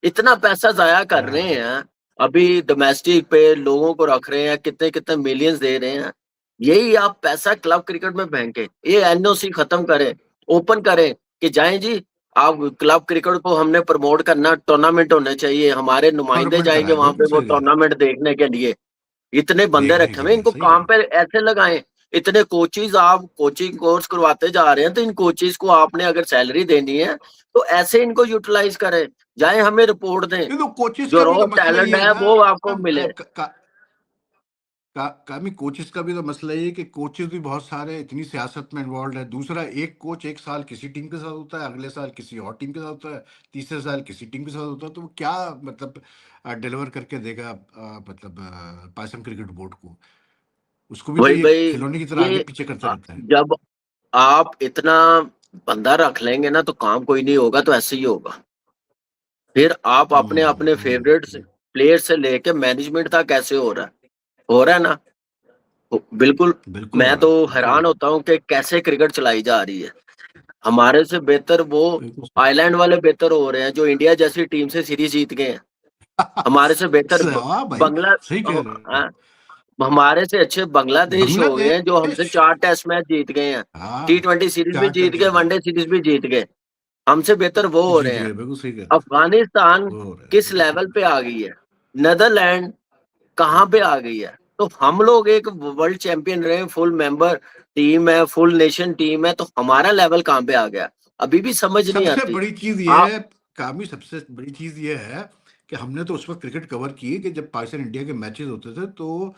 इतना पैसा जाया कर रहे हाँ, हैं, अभी डोमेस्टिक पे लोगों को रख रहे हैं, कितने कितने मिलियंस दे रहे हैं। यही आप पैसा क्लब क्रिकेट में फेंके, ये एनओसी खत्म करें, ओपन करें कि जाएं जी, आप क्लब क्रिकेट को हमने प्रमोट करना, टूर्नामेंट होने चाहिए, हमारे नुमाइंदे टूर्नामेंट जाएंगे कराए वहां बिल्कुल पे वो सही कह रहे हैं टूर्नामेंट देखने के लिए। इतने बंदे देखने रखे के हुए, लिए इनको सही कह काम रहे पे हैं ऐसे लगाएं। इतने कोचिज आप कोचिंग कोर्स करवाते जा रहे हैं, तो इन कोचिज को आपने अगर सैलरी देनी है तो ऐसे इनको यूटिलाइज करें, जाए हमें रिपोर्ट दें, ये तो कोचिज जो का भी रॉ तो मसला टैलेंट ये है है ना वो आपको मिले। कामी कोचेस का भी तो मसला ये है कि कोचेस भी बहुत सारे इतनी सियासत में इन्वॉल्व है। दूसरा एक कोच एक साल किसी टीम के साथ होता है, अगले साल किसी और टीम के साथ होता है, तीसरे साल किसी टीम के साथ होता है, तो वो क्या मतलब डिलीवर करके देगा मतलब पाकिस्तान क्रिकेट बोर्ड को। उसको भी तो वही ये भाई, खिलौने की तरह आगे ये पीछे करते रहता है जब आप इतना बंदा रख लेंगे ना तो काम कोई नहीं होगा, तो ऐसे ही होगा। फिर आप अपने अपने फेवरेट हम्म, प्लेयर से लेके मैनेजमेंट तक कैसे हो रहा है ना। बिल्कुल। बिल्कुल हो मैं रहा तो है बिल्कुल हो हैरान रहा होता हूँ कि कैसे क्रिकेट चलाई जा रही है। हमारे से बेहतर वो है बिल्कुल आइलैंड वाले बेहतर हो रहे हैं, जो इंडिया जैसी टीम से सीरीज जीत गए हैं। हमारे से बेहतर हाँ भाई बंगला सही कह रहे हो हाँ, हमारे से अच्छे बांग्लादेश हो गए हैं, जो हमसे बांग्लादेश 4 टेस्ट मैच जीत गए हैं, हाँ T20 सीरीज भी चार जीत टेस्ट गए, जीत गए वनडे सीरीज भी जीत गए। हमसे बेहतर वो हो जीत रहे हैं। गए बिल्कुल सही कह रहे अफगानिस्तान हो वो हो रहा है किस बिल्कुल सही लेवल कह पे आ गई है, नेदरलैंड कहाँ पे आ गई है। तो हम लोग एक वर्ल्ड चैंपियन रहे, फुल मेंबर टीम है, फुल नेशन टीम है, तो हमारा लेवल कहाँ पे आ गया, अभी भी समझ नहीं सबसे आती। बड़ी चीज ये आप है कामी सबसे बड़ी चीज ये है कि हमने तो उस वक्त क्रिकेट कवर की कि जब पाकिस्तान इंडिया के मैचेस होते थे तो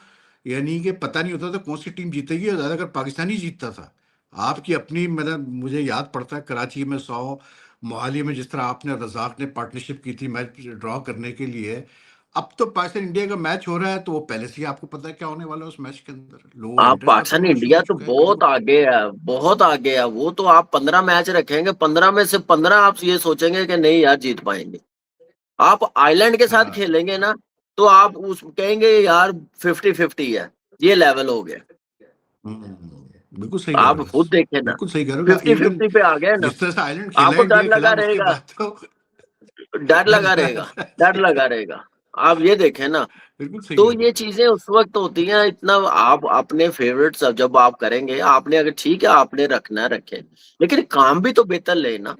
यानी कि पता नहीं होता था कौन सी टीम जीतेगी और ज्यादातर पाकिस्तान ही जीतता था। आपकी अपनी मतलब मुझे याद पड़ता है कराची में 100 मोहाली में जिस तरह आपने रजाक ने पार्टनरशिप की थी मैच ड्रॉ करने के लिए। अब तो पाकिस्तान इंडिया का मैच हो रहा है तो वो पहले से ही आपको पता है क्या होने वाला है उस मैच के अंदर, लोगों का आप इंटरेस्ट खत्म पाकिस्तान होना शुरू इंडिया हो तो चुका है बहुत क्रिकेट में। आगे है, बहुत आगे है। वो तो आप 15 मैच रखेंगे, 15 में से 15 आप ये सोचेंगे कि नहीं यार जीत पाएंगे। आप आइलैंड के साथ हाँ खेलेंगे ना, तो आप उस कहेंगे यार 50-50 है, ये लेवल हो गया। बिल्कुल सही कह रहे आप हो खुद बस देखें ना, बिल्कुल सही कह रहे हो 50-50 इवन पे आ गए ना। जिस तरह से आइलैंड खेला आपको है इंडिया डर के लगा खिलाफ उसके रहेगा, बाद तो डर डर लगा लगा रहेगा, रहता डर है लगा रहेगा। आप ये देखें ना, बिल्कुल सही तो कह रहे ये हो चीजें उस वक्त होती हैं। इतना आप अपने फेवरेट सब जब आप करेंगे, आपने अगर ठीक है आपने रखना है रखें, लेकिन काम भी तो बेहतर ले ना।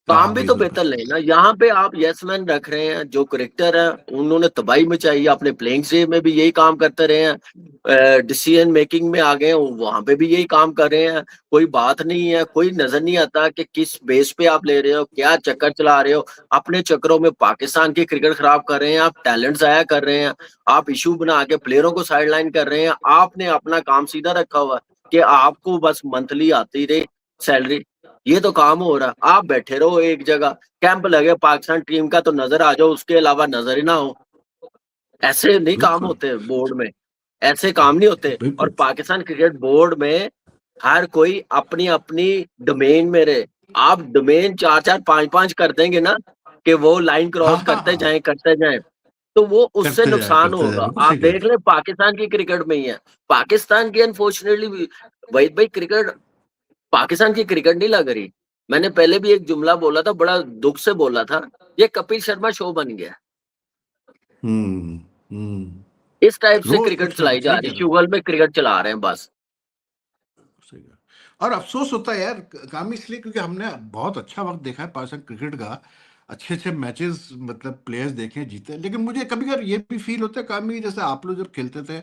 काम भी वही तो बिल्कुल। बेहतर नहीं ना। यहाँ पे आप यस मैन रख रहे हैं, जो क्रिकेटर है उन्होंने तबाही मचाई है, अपने प्लेइंग से में भी यही काम करते रहे हैं, डिसीजन मेकिंग में आ गए हैं, वहां पे भी यही काम कर रहे हैं। कोई बात नहीं है, कोई नजर नहीं आता कि किस बेस पे आप ले रहे हो, क्या चक्कर चला रहे हो। अपने चक्करों में पाकिस्तान की क्रिकेट खराब कर रहे हैं, आप टैलेंट जाया कर रहे हैं, आप इशू बना के प्लेयरों को साइडलाइन कर रहे हैं। आपने अपना काम सीधा रखा हुआ है कि आपको बस मंथली आती रही सैलरी, ये तो काम हो रहा। आप बैठे रहो एक जगह, कैंप लगे पाकिस्तान टीम का तो नजर आ जाओ, उसके अलावा नजर ही ना हो। ऐसे नहीं काम बिल्कुल, होते बोर्ड में, ऐसे काम नहीं होते। और बिल्कुल। पाकिस्तान क्रिकेट बोर्ड में हर कोई अपनी अपनी डोमेन में रहे। आप डोमेन चार चार पांच पांच कर देंगे ना, कि वो लाइन हाँ, क्रॉस हाँ, हाँ। करते जाएं, तो वो उससे नुकसान करते जाए, होगा। बिल्कुल आप सही कह देख रहे ले पाकिस्तान की क्रिकेट में ही है। पाकिस्तान की अनफॉर्चुनेटली वहीद भाई क्रिकेट, पाकिस्तान की क्रिकेट नहीं लग रही। मैंने पहले भी एक जुमला बोला था, बड़ा दुख से बोला था, ये कपिल शर्मा शो बन गया। हो। हुँ। इस टाइप से रोज़ क्रिकेट कुछ ना चलाई कुछ, जा सही रही, कह रहे हो। शुगल में क्रिकेट चला रहे हैं बस। सही है। और अफ़सोस होता है यार, काम इसलिए क्योंकि हमने बहुत अच्छा वक़्त देखा है पाकिस्तान क्रिकेट का, अच्छे-अच्छे मैचेज़ मतलब प्लेयर्स देखे हैं, जीते हैं। लेकिन मुझे कभी-कभार ये भी फ़ील होता है कामी, जैसे आप लोग जब खेलते थे,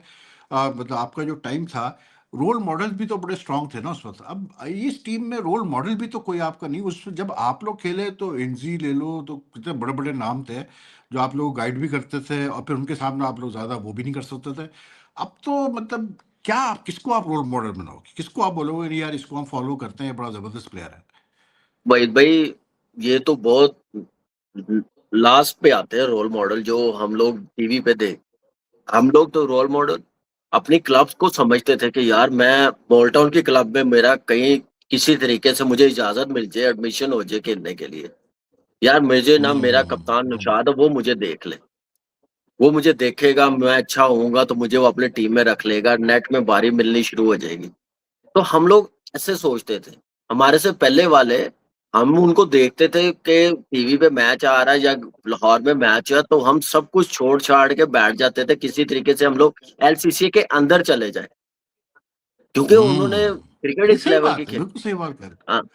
मतलब आपका जो टाइम था, रोल मॉडल्स भी तो बड़े स्ट्रॉन्ग थे ना उस वक़्त। अब इस टीम में रोल मॉडल भी तो कोई आपका नहीं, उस जब आप लोग खेले तो एनजी ले लो, तो कितने बड़े-बड़े नाम थे, जो आप लोग को गाइड भी करते थे और फिर उनके सामने आप लोग ज़्यादा वो भी नहीं कर सकते थे। अब तो मतलब क्या आप किसको आप रोल मॉडल बनाओगे? किसको आप बोलोगे नहीं यार इसको हम फॉलो करते हैं, ये बड़ा ज़बरदस्त प्लेयर है? वहीद भाई ये तो बहुत लास्ट पे आते हैं रोल मॉडल, जो हम लोग टीवी पे देख। हम लोग तो रोल मॉडल अपनी क्लब्स को समझते थे कि यार मैं बोल्टन की क्लब में मेरा कहीं किसी तरीके से मुझे इजाजत मिल जाए, एडमिशन हो जाए खेलने के लिए। यार मुझे ना, मेरा हुँ, कप्तान हुँ, नौशाद है, वो मुझे देख ले, वो मुझे देखेगा, मैं अच्छा होऊंगा तो मुझे वो अपने टीम में रख लेगा, नेट में बारी मिलनी शुरू हो जाएगी। तो हम लोग ऐसे सोचते थे। हमारे से पहले वाले, हम उनको देखते थे कि टीवी पे मैच आ रहा है या लाहौर में मैच है, तो हम सब कुछ छोड़ छाड़ के बैठ जाते थे, किसी तरीके से हम लोग एलसीसी के अंदर चले जाए, क्योंकि उन्होंने हुँ। क्रिकेट नहीं इस सही लेवल की बात है, खेली। बिल्कुल सही बात कह रहे हाँ। हो,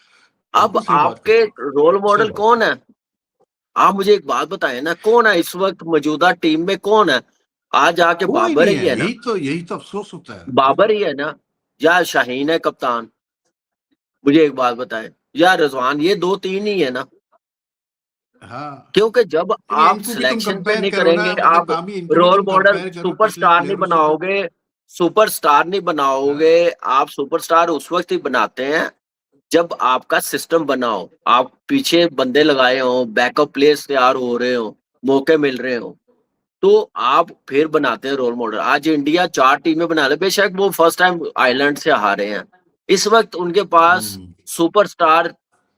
अब बिल्कुल सही बात कह आपके रहे हो। रोल सही मॉडल बात है। कौन है? आप मुझे एक बात बताएं ना, कौन है इस वक्त मौजूदा टीम में, कौन है? आज आके कोई बाबर नहीं ही है, है ना, यही तो अफ़सोस होता है, यही बाबर तो। ही है ना, या शाहीन है कप्तान? मुझे एक बात बताएं, या रिजवान, ये दो तीन ही है ना। हाँ। क्योंकि जब लेकिन आप इनको भी तुम सिलेक्शन पे कंपेयर नहीं करो करेंगे, ना, मतलब आप कामी इनको भी रोल तुम मॉडल कंपेयर करो पिछले सुपरस्टार नहीं प्लेयरों से तो। बनाओगे, सुपरस्टार नहीं बनाओगे। हाँ। आप सुपरस्टार उस वक्त ही बनाते हैं जब आपका सिस्टम बना हो, आप पीछे बंदे लगाए हो, बैकअप प्लेयर्स तैयार हो रहे हो, मौके मिल रहे हो, तो आप फिर बनाते हैं रोल मॉडल। आज इंडिया चार टीमें बना ले, बेशक वो फर्स्ट टाइम आयरलैंड से हारे हैं, इस वक्त उनके पास हुँ, सुपरस्टार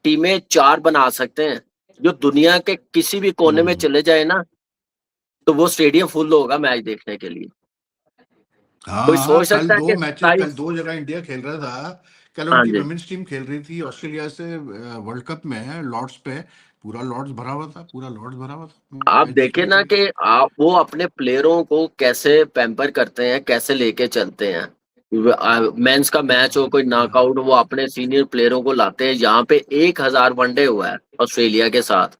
टीमें चार बना सकते हैं, जो दुनिया के किसी भी कोने में हुँ। चले जाए ना, तो वो स्टेडियम फुल होगा मैच देखने के लिए। कोई हाँ, हाँ, सोच सकता है कि कल 27। 2 जगह इंडिया खेल रहा था। कल हाँ उनकी जी। वुमेन्स टीम खेल रही थी ऑस्ट्रेलिया से, वर्ल्ड कप में लॉर्ड्स पे। पूरा लॉर्ड्स भरा हुआ था, पूरा लॉर्ड्स भरा हुआ था आप मैच देखें देखने के ना लिए। कि आप वो अपने प्लेयरों को कैसे पैम्पर करते हैं, कैसे लेके चलते हैं। मेंस का मैच हो, हाँ, कोई हाँ। नॉकआउट, वो अपने सीनियर प्लेयरों को लाते हैं। यहाँ पे 1000 वनडे हुआ है ऑस्ट्रेलिया के साथ,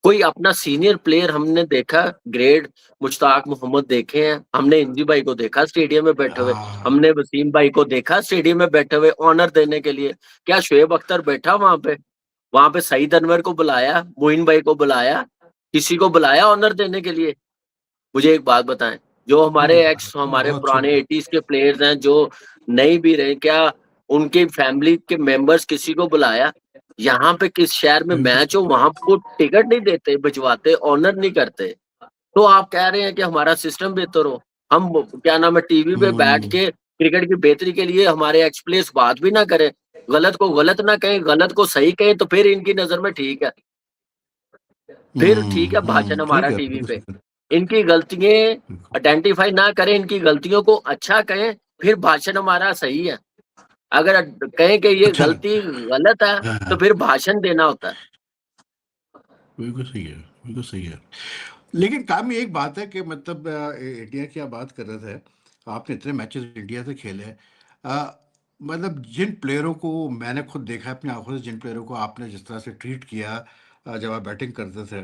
कोई अपना सीनियर प्लेयर हमने देखा? ग्रेट मुश्ताक मोहम्मद देखे हैं हमने, इंजी भाई को देखा स्टेडियम में बैठे हुए, हाँ। हमने वसीम भाई को देखा स्टेडियम में बैठे हुए ऑनर देने के लिए। क्या शोएब अख्तर बैठा वहां पे? वहां पे सईद अनवर को बुलाया, मोइन भाई को बुलाया, किसी को बुलाया ऑनर देने के लिए? मुझे एक बात बताएं, जो हमारे एक्स, हमारे बहुत अच्छे पुराने प्लेयर। 80s के प्लेयर्स हैं जो नहीं भी रहे, क्या उनके फैमिली के मेंबर्स किसी को बुलाया? यहाँ पे किस शहर में बिल्कुल मैच सही। हो वहां को टिकट नहीं देते, भिजवाते, ऑनर नहीं करते। तो आप कह रहे हैं कि हमारा सिस्टम बेहतर हो? हम क्या नाम है, टीवी पे बैठ हुँ, के क्रिकेट की बेहतरी के लिए हमारे एक्स प्लेयर्स बात भी ना करें, गलत को गलत ना कहें, गलत को सही कहें, तो फिर इनकी नजर में ठीक है, फिर ठीक है भाषण सही हमारा कह रहे हो, टीवी बिल्कुल पे। सही कह रहे इनकी गलतियां हो, बिल्कुल। आइडेंटिफाई ना करें, इनकी गलतियों को अच्छा कहें, फिर भाषण हमारा सही है। अगर कहें कि ये अच्छा गलती लगता है। गलत है, हाँ, तो हाँ, फिर भाषण देना होता है। बिल्कुल सही है, बिल्कुल सही है। लेकिन काम ये एक बात है कि मतलब इंडिया की आप बात कर रहे थे, आपने इतने मैचेस इंडिया से खेले हैं। मतलब जिन प्लेयरों को मैंने खुद देखा है अपनी आंखों से, जिन प्लेयरों को आपने जिस तरह से ट्रीट किया जब आप बैटिंग करते थे,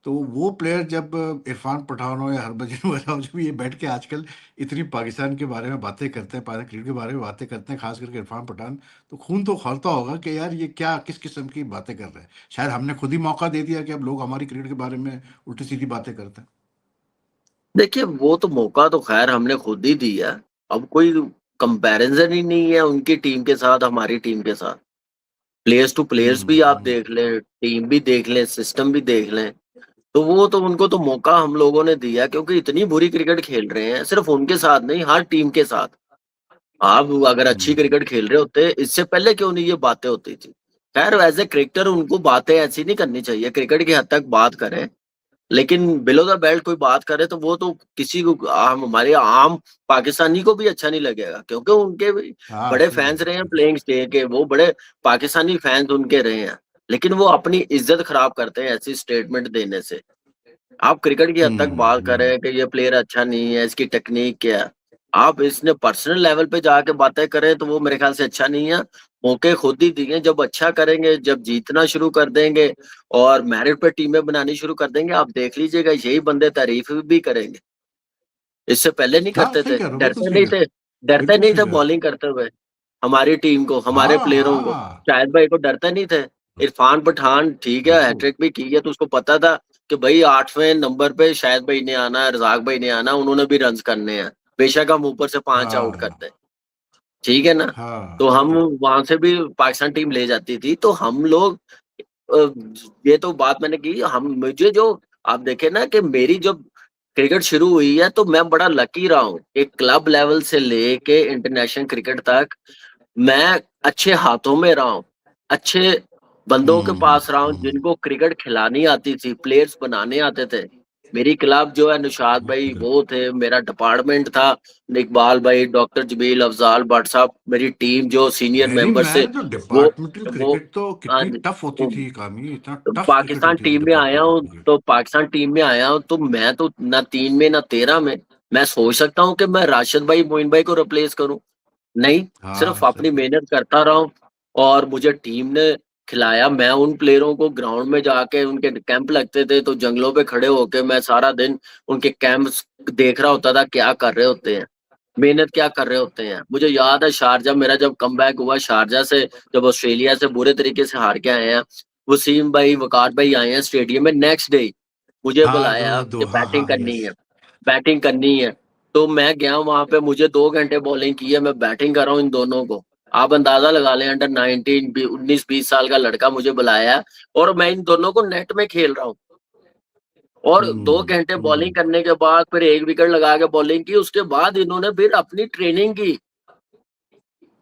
तो वो प्लेयर जब इरफान पठान हो या हरभजन वगैरह हो, जब ये बैठ के आजकल इतनी पाकिस्तान के बारे में बातें करते हैं, पाकिस्तान क्रिकेट के बारे में बातें करते हैं, खास करके इरफान पठान, तो खून तो खौलता होगा कि यार ये क्या, किस किस्म की बातें कर रहे हैं। शायद हमने खुद ही मौका दे दिया कि अब लोग हमारी क्रिकेट के बारे में उल्टी सीधी बातें करते हैं। देखिए, वो तो मौका तो ख़ैर हमने खुद ही दिया। अब कोई कंपैरिज़न ही नहीं है उनकी टीम के साथ, हमारी टीम के साथ। प्लेयर्स टू प्लेयर्स भी आप हम्म। देख लें, टीम भी देख लें, सिस्टम भी देख लें, तो वो तो उनको तो मौका हम लोगों ने दिया क्योंकि इतनी बुरी क्रिकेट खेल रहे हैं, सिर्फ़ उनके साथ नहीं, हर टीम के साथ। आप अगर अच्छी हम्म। क्रिकेट खेल रहे होते, इससे पहले क्यों नहीं ये बातें होती थी? ख़ैर एज़ ए क्रिकेटर उनको बातें ऐसी नहीं करनी चाहिए, क्रिकेट की हद तक बात करें, लेकिन बिलो द बेल्ट कोई बात करे तो वो तो किसी को हमारे आम पाकिस्तानी को भी अच्छा नहीं लगेगा क्योंकि उनके भी हाँ, बड़े सही फैन्स बात रहे हैं है। प्लेइंग स्टे के, वो बड़े पाकिस्तानी फैन्स उनके रहे हैं। लेकिन वो अपनी इज़्ज़त खराब करते हैं ऐसी स्टेटमेंट देने से। आप क्रिकेट की हद तक हम्म। बात हम्म। करें कि ये प्लेयर अच्छा नहीं है, इसकी टेक्नीक क्या है। आप इसने पर्सनल लेवल पे जाके बातें करें तो वो मेरे ख्याल से अच्छा नहीं है। मौके खुद ही दिए, जब अच्छा करेंगे, जब जीतना शुरू कर देंगे और मेरिट पे टीमें बनानी शुरू कर देंगे, आप देख लीजिएगा यही बंदे तारीफ भी करेंगे। इससे पहले नहीं हाँ, करते सही थे, कह रहे हो, बिल्कुल डरते सही नहीं कह रहे थे, हो, डरते बिल्कुल नहीं सही थे कह रहे हो। बॉलिंग करते हुए, हमारी टीम को, हमारे हाँ, प्लेयरों को। हाँ। शाहिद भाई को डरते नहीं थे। इरफान पठान ठीक है, बिल्कुल। हैट्रिक भी की है तो उसको पता था कि भाई 8वें नंबर पे शाहिद भाई ने आना है, रज़ाक भाई ने आना, उन्होंने भी रन्स करने हैं। बेशक हम ऊपर से 5 आउट हाँ, करते हैं, ठीक है ना? हाँ, तो सही हम कह रहे हो। वहाँ से भी पाकिस्तान टीम ले जाती थी, तो हम लोग अ, ये तो बात मैंने की हम मुझे जो आप देखें ना कि मेरी जब क्रिकेट शुरू हुई है तो मैं बड़ा लकी रहा हूँ। एक क्लब लेवल से लेके इंटरनेशनल क्रिकेट तक मैं अच्छे हाथों में रहा हूँ। अच्छे बंदों के हुँ, पास रहा हूँ हुँ। जिनको क्रिकेट खिलानी आती थी, प्लेयर्स बनाने आते थे। मेरी क्लब जो है निशात बहुत भाई बढ़िया। वो थे, मेरा डिपार्टमेंट था, इकबाल भाई, डॉक्टर जमील, अफ़ज़ाल भट्ट साहब, मेरी टीम जो सीनियर मेरी मेंबर्स थे, मैन तो वो डिपार्टमेंटल वो क्रिकेट तो हाँ कितनी जी। टफ होती वो थी कामी, इतना तो टफ क्रिकेट पाकिस्तान होती थी टीम में आया डिपार्टमेंटल हूँ क्रिकेट। तो पाकिस्तान टीम में आया हूँ तो मैं तो ना 3 में ना 13 में मैं सोच सकता हूँ कि मैं राशिद भाई, मोइन भाई को रिप्लेस करूँ। नहीं, हाँ, सिर्फ सही अपनी कह रहे मेहनत करता रहा हूँ और मुझे टीम ने खिलाया। मैं उन प्लेयरों को ग्राउंड में जाके उनके कैंप लगते थे तो जंगलों पे खड़े होके मैं सारा दिन उनके कैंप्स देख रहा होता था, क्या कर रहे होते हैं, मेहनत क्या कर रहे होते हैं। मुझे याद है शारजाह मेरा जब कमबैक हुआ शारजाह से, जब ऑस्ट्रेलिया से बुरे तरीके से हार के आए हैं, वसीम भाई, वकार भाई आए हैं स्टेडियम में, नेक्स्ट डे मुझे हो। हाँ, बुलाया जो कि दो, हाँ, हाँ, यस। बैटिंग करनी है। तो मैं गया वहाँ पे, मुझे 2 घंटे बॉलिंग की है, मैं बैटिंग कर रहा हूँ इन दोनों को। आप अंदाज़ा लगा लें अंडर 19 बी 19-20 साल का लड़का मुझे बुलाया है और मैं इन दोनों को नेट में खेल रहा हूँ और 2 हुँ, घंटे हुँ, बॉलिंग करने के बाद फिर 1 विकेट लगा के बॉलिंग की, उसके बाद इन्होंने फिर अपनी ट्रेनिंग की।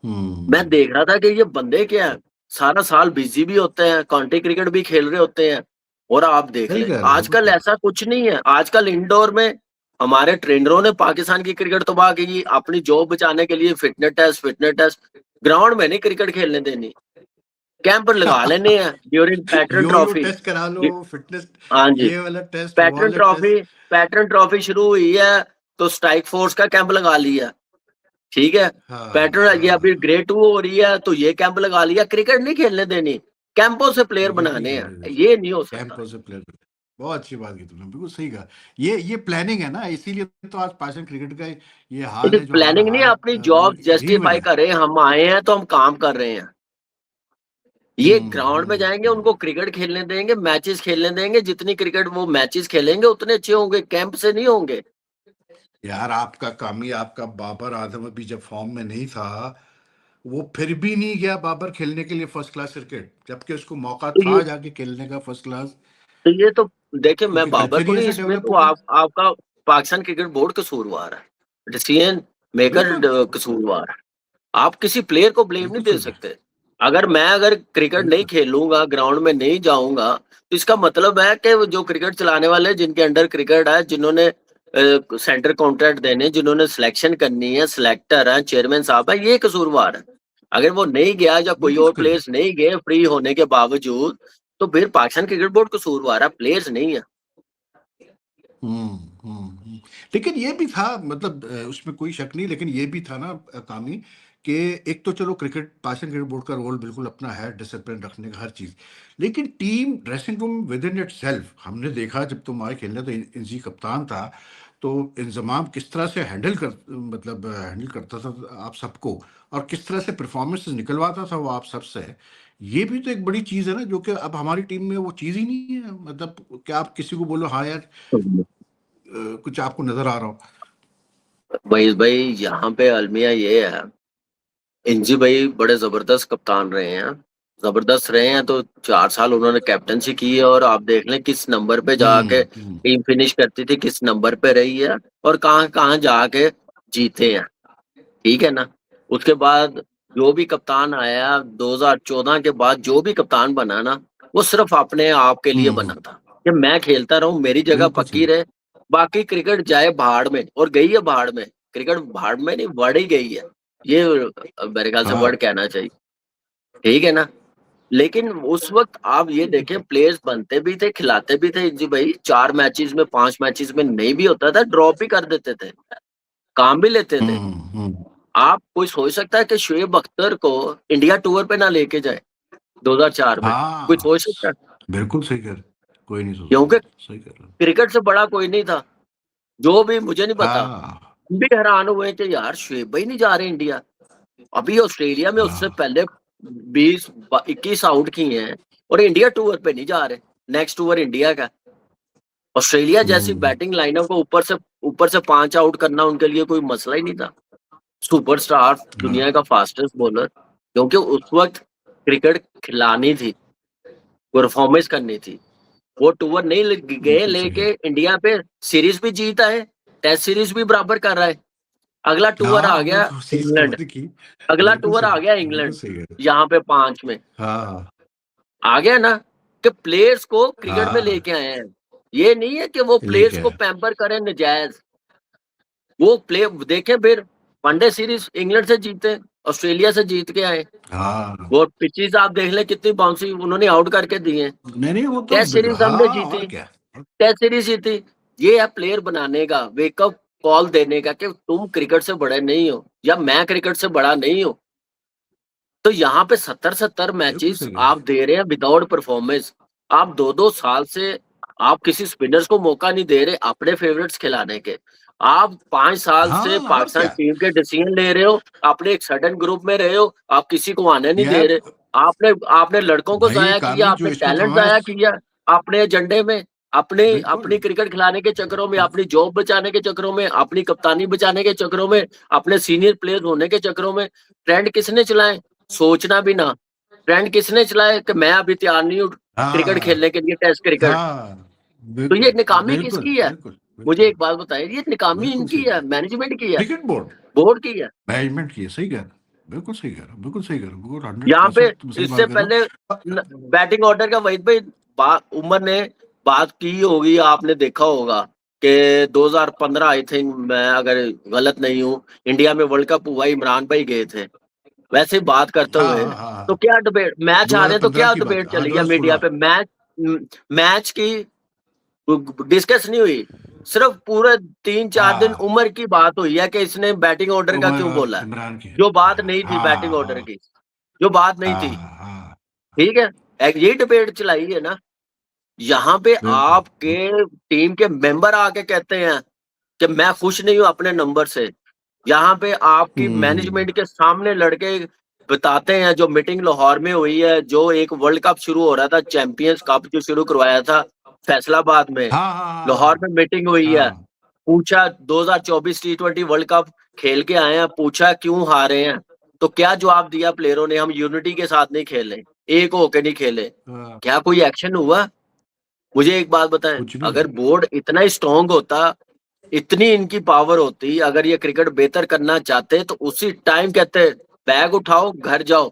मैं हुँ। देख रहा था कि ये बंदे क्या हैं, सारा साल बिज़ी भी होते हैं, काउंटी क्रिकेट भी खेल रहे होते हैं और आप देख सही लें, कह रहे हो, बिल्कुल आजकल सही कह ऐसा कुछ नहीं है। आजकल इंडोर में हमारे ट्रेनरों ने पाकिस्तान की क्रिकेट तबाह की, अपनी जॉब बचाने के लिए फिटनेस टेस्ट, ग्राउंड में नहीं क्रिकेट खेलने देनी, कैंप लगा लेने हैं during pattern yo-yo trophy. Test करा लो, डी फिटनेस, हाँ जी, ये वाला टेस्ट, वो पैटर्न वाला टेस्ट। ट्रॉफी पैटर्न ट्रॉफी शुरू हुई है, तो स्ट्राइक फोर्स का कैंप लगा लिया। ठीक है, हाँ, पैटर्न ये अभी हाँ। ग्रेड 2 हो रही है तो ये कैंप लगा लिया, क्रिकेट नहीं खेलने देनी, कैंपों से प्लेयर क्रिकेट नहीं बनाने हैं, खेलने देते। ये नहीं हो कैंप सकता। से प्लेयर, बहुत अच्छी बात की तुमने, बिल्कुल सही कहा। ये प्लानिंग है ना, इसीलिए तो आज पाकिस्तान क्रिकेट का ये हाल ये है जो हमारा प्लानिंग नहीं, हाल अपनी मतलब जॉब इन्हीं की वजह जस्टिफाई है। कर रहे हैं, हम आए हैं तो हम काम कर रहे हैं। ये हुँ, ग्राउंड में हुँ, जाएँगे, हुँ। उनको क्रिकेट खेलने देंगे, मैचेस खेलने देंगे, जितनी क्रिकेट वो मैचेस खेलेंगे उतने अच्छे होंगे, कैंप से नहीं होंगे। यार आपका कामी, आपका बाबर आज़म अभी जब फ़ॉर्म में नहीं था, वो फिर भी नहीं गया बाबर खेलने के लिए फर्स्ट क्लास क्रिकेट, जबकि उसको मौका तो था ये जाके खेलने का फर्स्ट क्लास, ये तो देखिए, मैं क्योंकि बाबर कल्चर को ही नहीं, ऐसा इसमें डेवलप तो हो गया। आपका पाकिस्तान क्रिकेट बोर्ड कसूरवार है, डिसीजन मेकर बिल्कुल, कसूरवार है। आप किसी प्लेयर को ब्लेम नहीं बिल्कुल दे सही कहा, सकते। अगर क्रिकेट नहीं बिल्कुल। खेलूँगा, ग्राउंड में नहीं जाऊँगा, तो इसका मतलब है कि वो जो क्रिकेट चलाने वाले जिनके अंडर क्रिकेट है, जिन्होंने सेंटर कॉन्ट्रैक्ट देने, जिन्होंने सिलेक्शन करनी है, सिलेक्टर हैं, चेयरमैन साहब हैं, ये कसूरवार है। अगर वो नहीं गया या कोई बिल्कुल और सही। प्लेयर्स नहीं गए फ्री होने के बावजूद, तो फिर पाकिस्तान क्रिकेट बोर्ड कसूरवार है, प्लेयर्स नहीं है। हुँ, हुँ, हुँ। लेकिन ये भी था मतलब उसमें कोई शक नहीं, लेकिन ये भी था ना कामी, कि एक तो चलो पाकिस्तान क्रिकेट बोर्ड का रोल बिल्कुल अपना है, डिसिप्लिन रखने का, हर चीज़। लेकिन team dressing room within itself हमने देखा, जब तुम आए खेलने तो इनजी कप्तान था, तो इंज़माम किस तरह से हैंडल करता था आप सबको, और किस तरह से परफॉर्मेंसेस निकलवाता था वो आप सबसे। ये भी तो एक बड़ी चीज़ है ना, जो कि अब हमारी टीम में वो चीज़ ही नहीं है। मतलब क्या आप किसी को बोलो हाँ यार कुछ आपको नज़र आ रहा हो? महेश भाई, यहाँ पे अलमिया ये है, इंजी भाई बड़े जबरदस्त कप्तान रहे हैं, जबरदस्त रहे हैं, तो 4 साल उन्होंने कैप्टनसी की है, और आप देख लें किस नंबर पे जाके हुँ। टीम फिनिश करती थी, किस नंबर पे रही है, और कहाँ कहाँ जाके जीते हैं। ठीक है ना। उसके बाद जो भी कप्तान आया 2014 के बाद, जो भी कप्तान बना ना, वो सिर्फ अपने आप के लिए बना हुँ। था कि मैं खेलता रहूं, मेरी जगह बिल्कुल पक्की सही। रहे, बाकी क्रिकेट जाए भाड़ में, और गई है भाड़ में। क्रिकेट भाड़ में नहीं, बढ़ ही गई है, ये मेरे ख्याल से हाँ। वर्ड कहना चाहिए। ठीक है ना। लेकिन उस वक्त आप ये देखें, प्लेयर्स बनते भी थे, खिलाते भी थे जी भाई, 4 मैचेस में 5 मैचेस में नहीं भी होता था, ड्रॉप भी कर देते थे, काम भी लेते थे। हुँ, हुँ। आप कोई सोच सकता है कि शुएब अख्तर को इंडिया टूर पे ना लेके जाए 2004 में? कोई हाँ, सोच सकता है? बिल्कुल सही कह रहे, कोई नहीं सोच क्योंकि सकता, सही कह रहे हो। क्रिकेट से बड़ा कोई नहीं था, जो भी मुझे नहीं पता। हाँ, हम भी हैरान हुए कि यार शुएब भाई नहीं जा रहे इंडिया। अभी ऑस्ट्रेलिया में उससे हाँ। पहले 21 आउट किए हैं, और इंडिया टूर पे नहीं जा रहे। नेक्स्ट टूर इंडिया का। ऑस्ट्रेलिया जैसी हुँ, बैटिंग लाइनअप को ऊपर से 5 आउट करना उनके लिए कोई मसला ही नहीं था। सुपरस्टार, हाँ। दुनिया का फास्टेस्ट बॉलर, क्योंकि उस वक्त क्रिकेट खिलानी थी, परफॉर्मेंस करनी थी। वो टूर नहीं गए बिल्कुल सही है। लेके इंडिया पे, सीरीज भी जीता है, टेस्ट सीरीज भी बराबर कर रहा है। अगला टूर हाँ, आ वो गया तो चीज़ इंग्लैंड, कमाल की। अगला बिल्कुल टूर आ सही, गया बिल्कुल इंग्लैंड, सही कह रहे हो। यहाँ पे 5 में हाँ, आ गया ना, कि प्लेयर्स को क्रिकेट में हाँ, लेके आए हैं। ये नहीं है कि वो लेके प्लेयर्स को आए। पैम्पर करें नजायज। वो प्ले देखें, फिर वनडे सीरीज इंग्लैंड से जीते, ऑस्ट्रेलिया से जीत के आए। हाँ। वो पिचेस आप देख लें, कितनी बाउंसी उन्होंने आउट करके दी है। नहीं, नहीं, वो तो टेस्ट सीरीज हमने हाँ, जीती, और क्या। टेस्ट सीरीज जीती। ये है प्लेयर बनाने का, वेकअप कॉल देने का, कि तुम क्रिकेट से बड़े नहीं हो, या मैं क्रिकेट से बड़ा नहीं हूं। तो यहाँ पे 70-70 बिल्कुल मैचेस सही कह रहे आप दे रहे हैं विदाउट परफॉर्मेंस। आप 2-2 साल से आप किसी स्पिनर्स को मौका नहीं दे रहे अपने फेवरेट्स खिलाने के। आप 5 साल से हाँ, और पाकिस्तान क्या। टीम के डिसीजन ले रहे हो, अपने एक सडन ग्रुप में रहे हो, आप किसी को आने नहीं दे यार रहे। आपने आपने लड़कों को भाई जाया किया, कामिल, जो आपने इस वक़्त टैलेंट हमारे जाया किया, अपने एजेंडे में, अपने बिल्कुल। अपनी क्रिकेट खिलाने के चक्करों में, अपनी जॉब बचाने के चक्करों में, अपनी कप्तानी बचाने के चक्करों में, अपने सीनियर प्लेयर होने के चक्करों में। ट्रेंड किसने चलाए? सोचना भी ना। ट्रेंड किसने चलाया कि मैं अभी तैयार नहीं हूँ क्रिकेट हाँ, खेलने के लिए, टेस्ट क्रिकेट। हाँ, तो ये बिल्कुल, निकामी बिल्कुल, किसकी है? बिल्कुल, मुझे बिल्कुल, एक बात बताइए, ये निकामी बिल्कुल इनकी सही कह है, रहे हो। मैनेजमेंट की है, क्रिकेट बोर्ड, बोर्ड की है। मैनेजमेंट की है, सही कह रहे हो। बिल्कुल सही कह रहे हो, बिल्कुल सही कह रहे हो, बिल्कुल यहाँ पे 100% तुम सही इससे बात कर रहे पहले हो। बैटिंग ऑर्डर का वहीद भाई, उमर ने बात की होगी, आपने देखा होगा कि 2015 आई थिंक, मैं अगर गलत नहीं हूँ, इंडिया में वर्ल्ड कप हुआ, इमरान भाई गए थे। वैसे ही बात करते हाँ, हुए, हाँ, हाँ, तो हाँ। क्या डिबेट, मैच आ रहे हैं तो 2015 क्या की बात है। डिबेट हाँ, चली है मीडिया 2016। पे? मैच की डिस्कस नहीं हुई। सिर्फ पूरे 3-4 दिन हाँ, उमर की बात हुई है कि इसने बैटिंग ऑर्डर का उमर क्यों और बोला है। इमरान की। जो बात हाँ, नहीं थी बैटिंग हाँ, ऑर्डर हाँ, की, जो बात नहीं थी। हाँ, हाँ। ठीक है, यही डिबेट चलाई है ना। यहाँ पे बिल्कुल, आपके टीम के मेंबर आके कहते हैं कि मैं खुश नहीं हूं अपने नंबर से। यहाँ पे आपकी हुँ। मैनेजमेंट के सामने लड़के बताते हैं, जो मीटिंग लाहौर में हुई है, जो एक वर्ल्ड कप शुरू हो रहा था, चैंपियंस कप जो शुरू करवाया था फैसलाबाद में, हाँ, हाँ, हाँ, लाहौर में मीटिंग हुई है। हाँ। पूछा 2024 T20 वर्ल्ड कप खेल के आए हैं, पूछा क्यों हारे हैं, तो क्या जवाब दिया प्लेयरों ने? हम यूनिटी के साथ नहीं खेले, एक होके नहीं खेले। हाँ, क्या कोई एक्शन हुआ? मुझे एक बात बताएं, कुछ नहीं। अगर बोर्ड इतना स्ट्रांग होता, इतनी इनकी पावर होती, अगर ये क्रिकेट बेहतर करना चाहते, तो उसी टाइम कहते बैग उठाओ घर जाओ,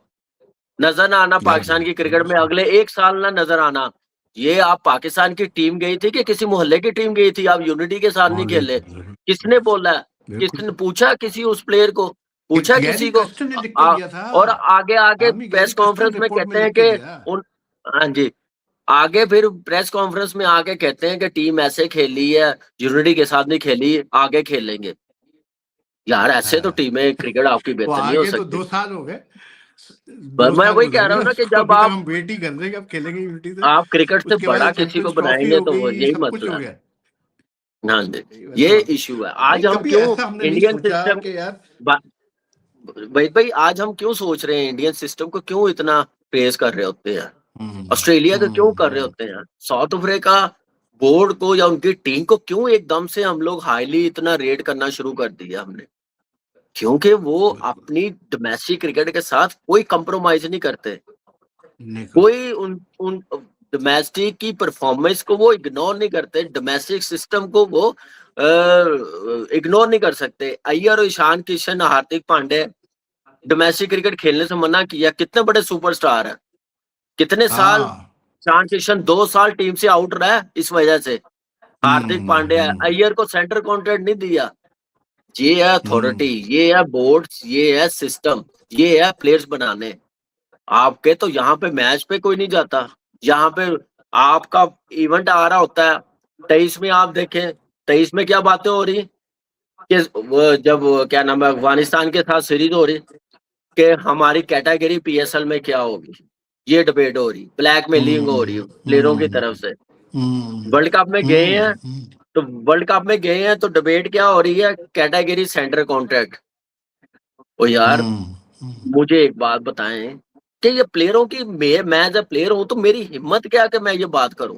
नजर ना आना घर पाकिस्तान जाओ, की क्रिकेट बिल्कुल में, सही। अगले 1 साल ना नजर आना। ये आप पाकिस्तान की टीम गई थी कि किसी मोहल्ले की टीम गई थी? आप यूनिटी के साथ नहीं मोहल्ले खेले। की ज़रूरत। किसने बोला? बिल्कुल किसने सही। पूछा? किसी उस प्लेयर को पूछा? गैरी किसी को? कर्स्टन ने लिख के दिया था। और आगे आगे army press Gary Kirsten conference में रिपोर्ट में कहते हैं लिख के कि दिया। उन, हाँ जी, आगे फिर प्रेस कॉन्फ्रेंस में आके कहते हैं कि टीम ऐसे खेली है, यूनिटी के साथ नहीं खेली, आगे खेलेंगे। यार ऐसे तो हाँ। टीमें क्रिकेट आपकी वो बेहतर नहीं हो आगे तो सकती। 2 साल हो गए। पर 2 मैं साल वही कह गुज़र रहा गए हूँ ना कि उसको जब अभी तक आप हम वेट ही कर रहे हैं कि अब खेलेंगे यूनिटी से। आप क्रिकेट से उसके बाद बड़ा ये किसी को चैंपियंस ट्रॉफी बनाएंगे हो तो वो गई, यही सब कुछ हो मसला है। गया। हाँ जी, यही ये मतलब इश्यू है। नहीं आज हम कभी क्यों ऐसा हमने नहीं इंडियन सोचा सिस्टम कि यार वहीद भाई आज हम क्यों सोच रहे हैं इंडियन सिस्टम को क्यों इतना प्रेज कर रहे होते हैं? हुँ, ऑस्ट्रेलिया का क्यों कर रहे हुँ। होते हैं? साउथ अफ्रीका बोर्ड को या उनकी टीम को क्यों एकदम से हम लोग हाईली इतना रेट करना शुरू कर दिया हमने? क्योंकि वो बिल्कुल, अपनी डोमेस्टिक क्रिकेट के साथ कोई कंप्रोमाइज नहीं करते। नहीं करते। कोई उन उन डोमेस्टिक की परफॉर्मेंस को वो इग्नोर नहीं करते, डोमेस्टिक सिस्टम को वो इग्नोर नहीं कर सकते। अय्यर और ईशान किशन, हार्दिक पांड्या डोमेस्टिक क्रिकेट खेलने से मना किया, कितने बड़े सुपरस्टार हैं। कितने साल हाँ। ईशान किशन 2 साल टीम से आउट रहा है इस वजह से। हार्दिक हुँ, पांड्या, हुँ, अय्यर को सेंटर कॉन्ट्रैक्ट नहीं दिया। ये है अथॉरिटी, हुँ। ये है बोर्ड्स, ये है सिस्टम, ये है प्लेयर्स बनाने। आपके तो यहाँ पे मैच पे कोई नहीं जाता। यहाँ पे आपका इवेंट आ रहा होता है 23 में, आप देखें 23 में क्या बातें हो रही कि वो जब क्या नाम है अफगानिस्तान के साथ सीरीज हो रही कि हमारी कैटेगरी पीएसएल में क्या होगी, ये डिबेट हो रही, ब्लैकमेलिंग हो रही हुँ, है प्लेयरों की हुँ, तरफ से। हुँ, वर्ल्ड कप में गए हुँ, हैं हुँ। तो वर्ल्ड कप में गए हैं तो डिबेट क्या हो रही है, कैटेगरी सेंटर कॉन्ट्रैक्ट। ओ यार हुँ, हुँ। मुझे एक बात बताएं कि ये प्लेयरों की मैं एज ए प्लेयर हूं तो मेरी हिम्मत क्या कि मैं ये बात करूं।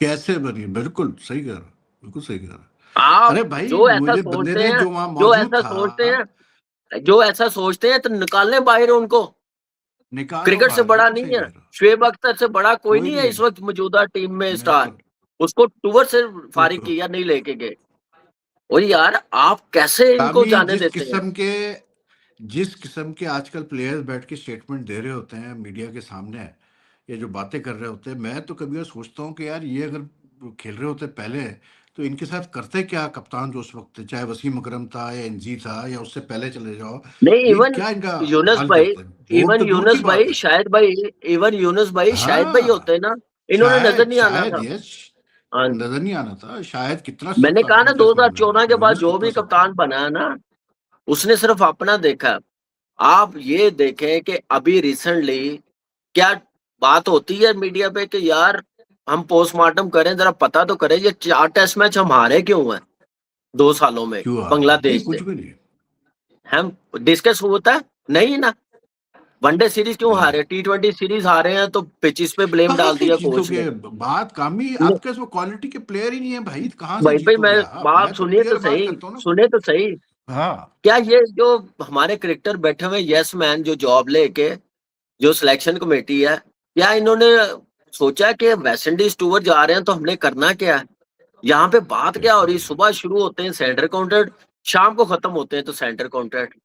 कैसे बनी? बिल्कुल सही कह रहा हो, बिल्कुल सही कह रहा हो। आप अरे भाई जो ऐसा मुझे बंदे सोचते ने हैं जो वहाँ जो मौजूद ऐसा था सोचते हैं जो ऐसा सोचते हैं तो निकालने बाहर उनको। निकालो क्रिकेट से बाहर, बड़ा बिल्कुल नहीं सही है, कह रहे हो। शुएब अख्तर से बड़ा कोई कोई नहीं है नहीं इस है, वक्त मौजूदा टीम में स्टार। बिल्कुल, उसको टूर से फारिग बिल्कुल। किया, नहीं लेके गए। और यार आप कैसे इनको कामी जाने देते हैं? जिस किस्म के आजकल प्लेयर्स बैठ के स्टेटमेंट दे रहे होते हैं मीडिया के सामने, ये जो बातें कर रहे होते हैं, मैं तो कभी ये सोचता हूँ कि यार ये अगर खेल रहे होते पहले, तो इनके साथ करते क्या कप्तान जो उस वक़्त चाहे वसीम अकरम था या एनजी था या उससे पहले चले जाओ, नहीं, ये क्या इनका हाल करते? बोर्ड इवन तो दूर की यूनुस बात भाई है। शायद भाई इवन यूनुस भाई शायद भाई हाँ, होते ना, इन्होंने नजर नहीं आना शायद था। ये हाँ, नज़र नहीं आना था, शायद कितना मैंने कहा ना सच है इस मामले में, 2014 के बाद यूनुस जो कितना भी सच है। कप्तान बना है ना, उसने सिर्फ अपना देखा। आप ये देखें कि अभी रिसेंटली क्या बात होती है मीडिया पे कि यार हम पोस्टमार्टम करें, जरा पता तो करें ये 4 टेस्ट मैच हम हारे क्यों हैं 2 सालों में क्यों आ रहे हैं? नहीं, बांग्लादेश से। कुछ भी नहीं। हम डिस्कस होता है नहीं ना। वनडे सीरीज क्यों नहीं। हारे, T20 सीरीज हारे हैं तो पिचिस पे ब्लेम कहाँ डाल से दिया कोच जीतोगे? ने। बात कामी न- आपके पास वो क्वालिटी के प्लेयर ही नहीं है भाई, कहाँ से भाई मैं जीतोगे आप? बात मैं तो सुनिए तो क्लियर बात सही, करता हूँ ना। सुने तो सही। हाँ, क्या ये जो हमारे क्रिकेटर बैठे हुए यस मैन जो जॉब लेके जो सिलेक्शन कमेटी है, क्या इन्होंने सोचा कि वेस्ट इंडीज टूर जा रहे हैं तो हमने करना क्या है? यहाँ पे बात क्या हो बिल्कुल रही है, नहीं। सुबह शुरू होते हैं सेंटर कॉन्ट्रैक्ट, शाम को खत्म होते हैं तो सेंटर कॉन्ट्रैक्ट।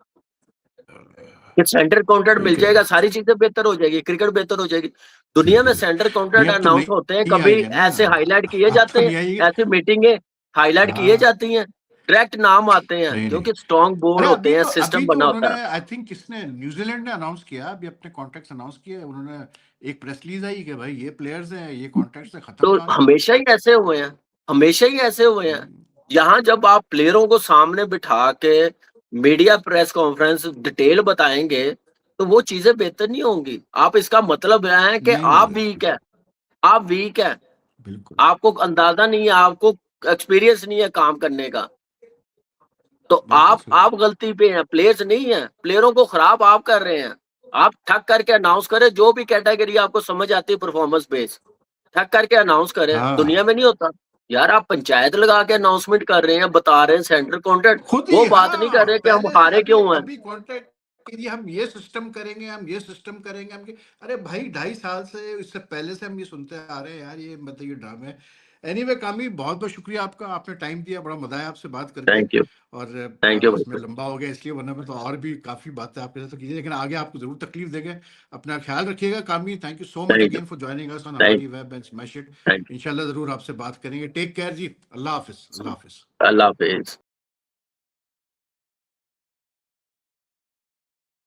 कि सेंटर कॉन्ट्रैक्ट वही मिल कह रहा जाएगा हूँ। सारी चीजें बेहतर हो जाएगी, क्रिकेट बेहतर हो जाएगी। दुनिया में बिल्कुल। सेंटर नहीं कॉन्ट्रैक्ट अब तो अनाउंस होते हैं, नहीं कभी आएँगे ना, ऐसे हाईलाइट किए अब तो जाते हैं, नहीं आएँगे। ऐसी मीटिंगें हाईलाइट किए हाँ, जाती हैं, डायरेक्ट नाम आते हैं नहीं, नहीं। क्योंकि स्ट्रॉन्ग बोर्ड अरे होते हैं, अभी सिस्टम तो बना उन्होंने होता है। आई थिंक किसने न्यूज़ीलैंड ने अनाउंस किया, अभी अपने कॉन्ट्रैक्ट्स अनाउंस किए उन्होंने, एक प्रेस रिलीज़ आई कि भाई ये प्लेयर्स हैं, ये कॉन्ट्रैक्ट्स है, खत्म तो कहानी। हमेशा ही ऐसे हुए हैं, हमेशा ही ऐसे हुए हैं। हुँ, यहाँ जब आप प्लेयरों को सामने बिठा के मीडिया प्रेस कॉन्फ्रेंस डिटेल बताएंगे तो वो चीजें बेहतर नहीं होंगी। आप इसका मतलब यह है कि नहीं आप होंगे। वीक है, आप वीक है, बिल्कुल, आपको अंदाजा नहीं है, आपको एक्सपीरियंस नहीं है काम करने का। तो बिल्कुल सही। आप गलती पे हैं, प्लेयर्स नहीं है। प्लेयरों को खराब आप कर रहे हैं। आप ठक करके अनाउंस करें जो भी कैटेगरी आपको समझ आती है परफॉर्मेंस बेस, ठक करके अनाउंस करें। हाँ, दुनिया में नहीं होता यार। आप पंचायत लगा के अनाउंसमेंट कर रहे हैं, बता रहे हैं सेंटर कॉन्ट्रैक्ट, खुद वो ही बात नहीं कर हाँ, रहे कि हम पहले से हारे अभी क्यों हैं। अभी कॉन्ट्रैक्ट के लिए हम ये सिस्टम करेंगे, हम ये सिस्टम करेंगे, हम ये अरे भाई 2.5 साल से इससे पहले से हम ये सुनते आ रहे हैं यार, ये मतलब ये ड्रामे है। एनीवे कामी बहुत-बहुत शुक्रिया आपका, आपने टाइम दिया, बड़ा मज़ा आया आपसे बात करके थैंक यू, और थैंक यू इसमें भाई। लंबा हो गया इसलिए, वरना मैं तो और भी काफ़ी बातें आपके साथ तो कीजिए, लेकिन आगे आपको ज़रूर तकलीफ देंगे। अपना ख्याल रखिएगा कामी, thank you so much thank you, again for joining us on thank हमारी web and smash it. Thank इंशाल्लाह ज़रूर आपसे बात करेंगे। टेक केयर जी, अल्लाह हाफ़िज़, यू। अल्लाह हाफ़िज़। अल्लाह हाफिज।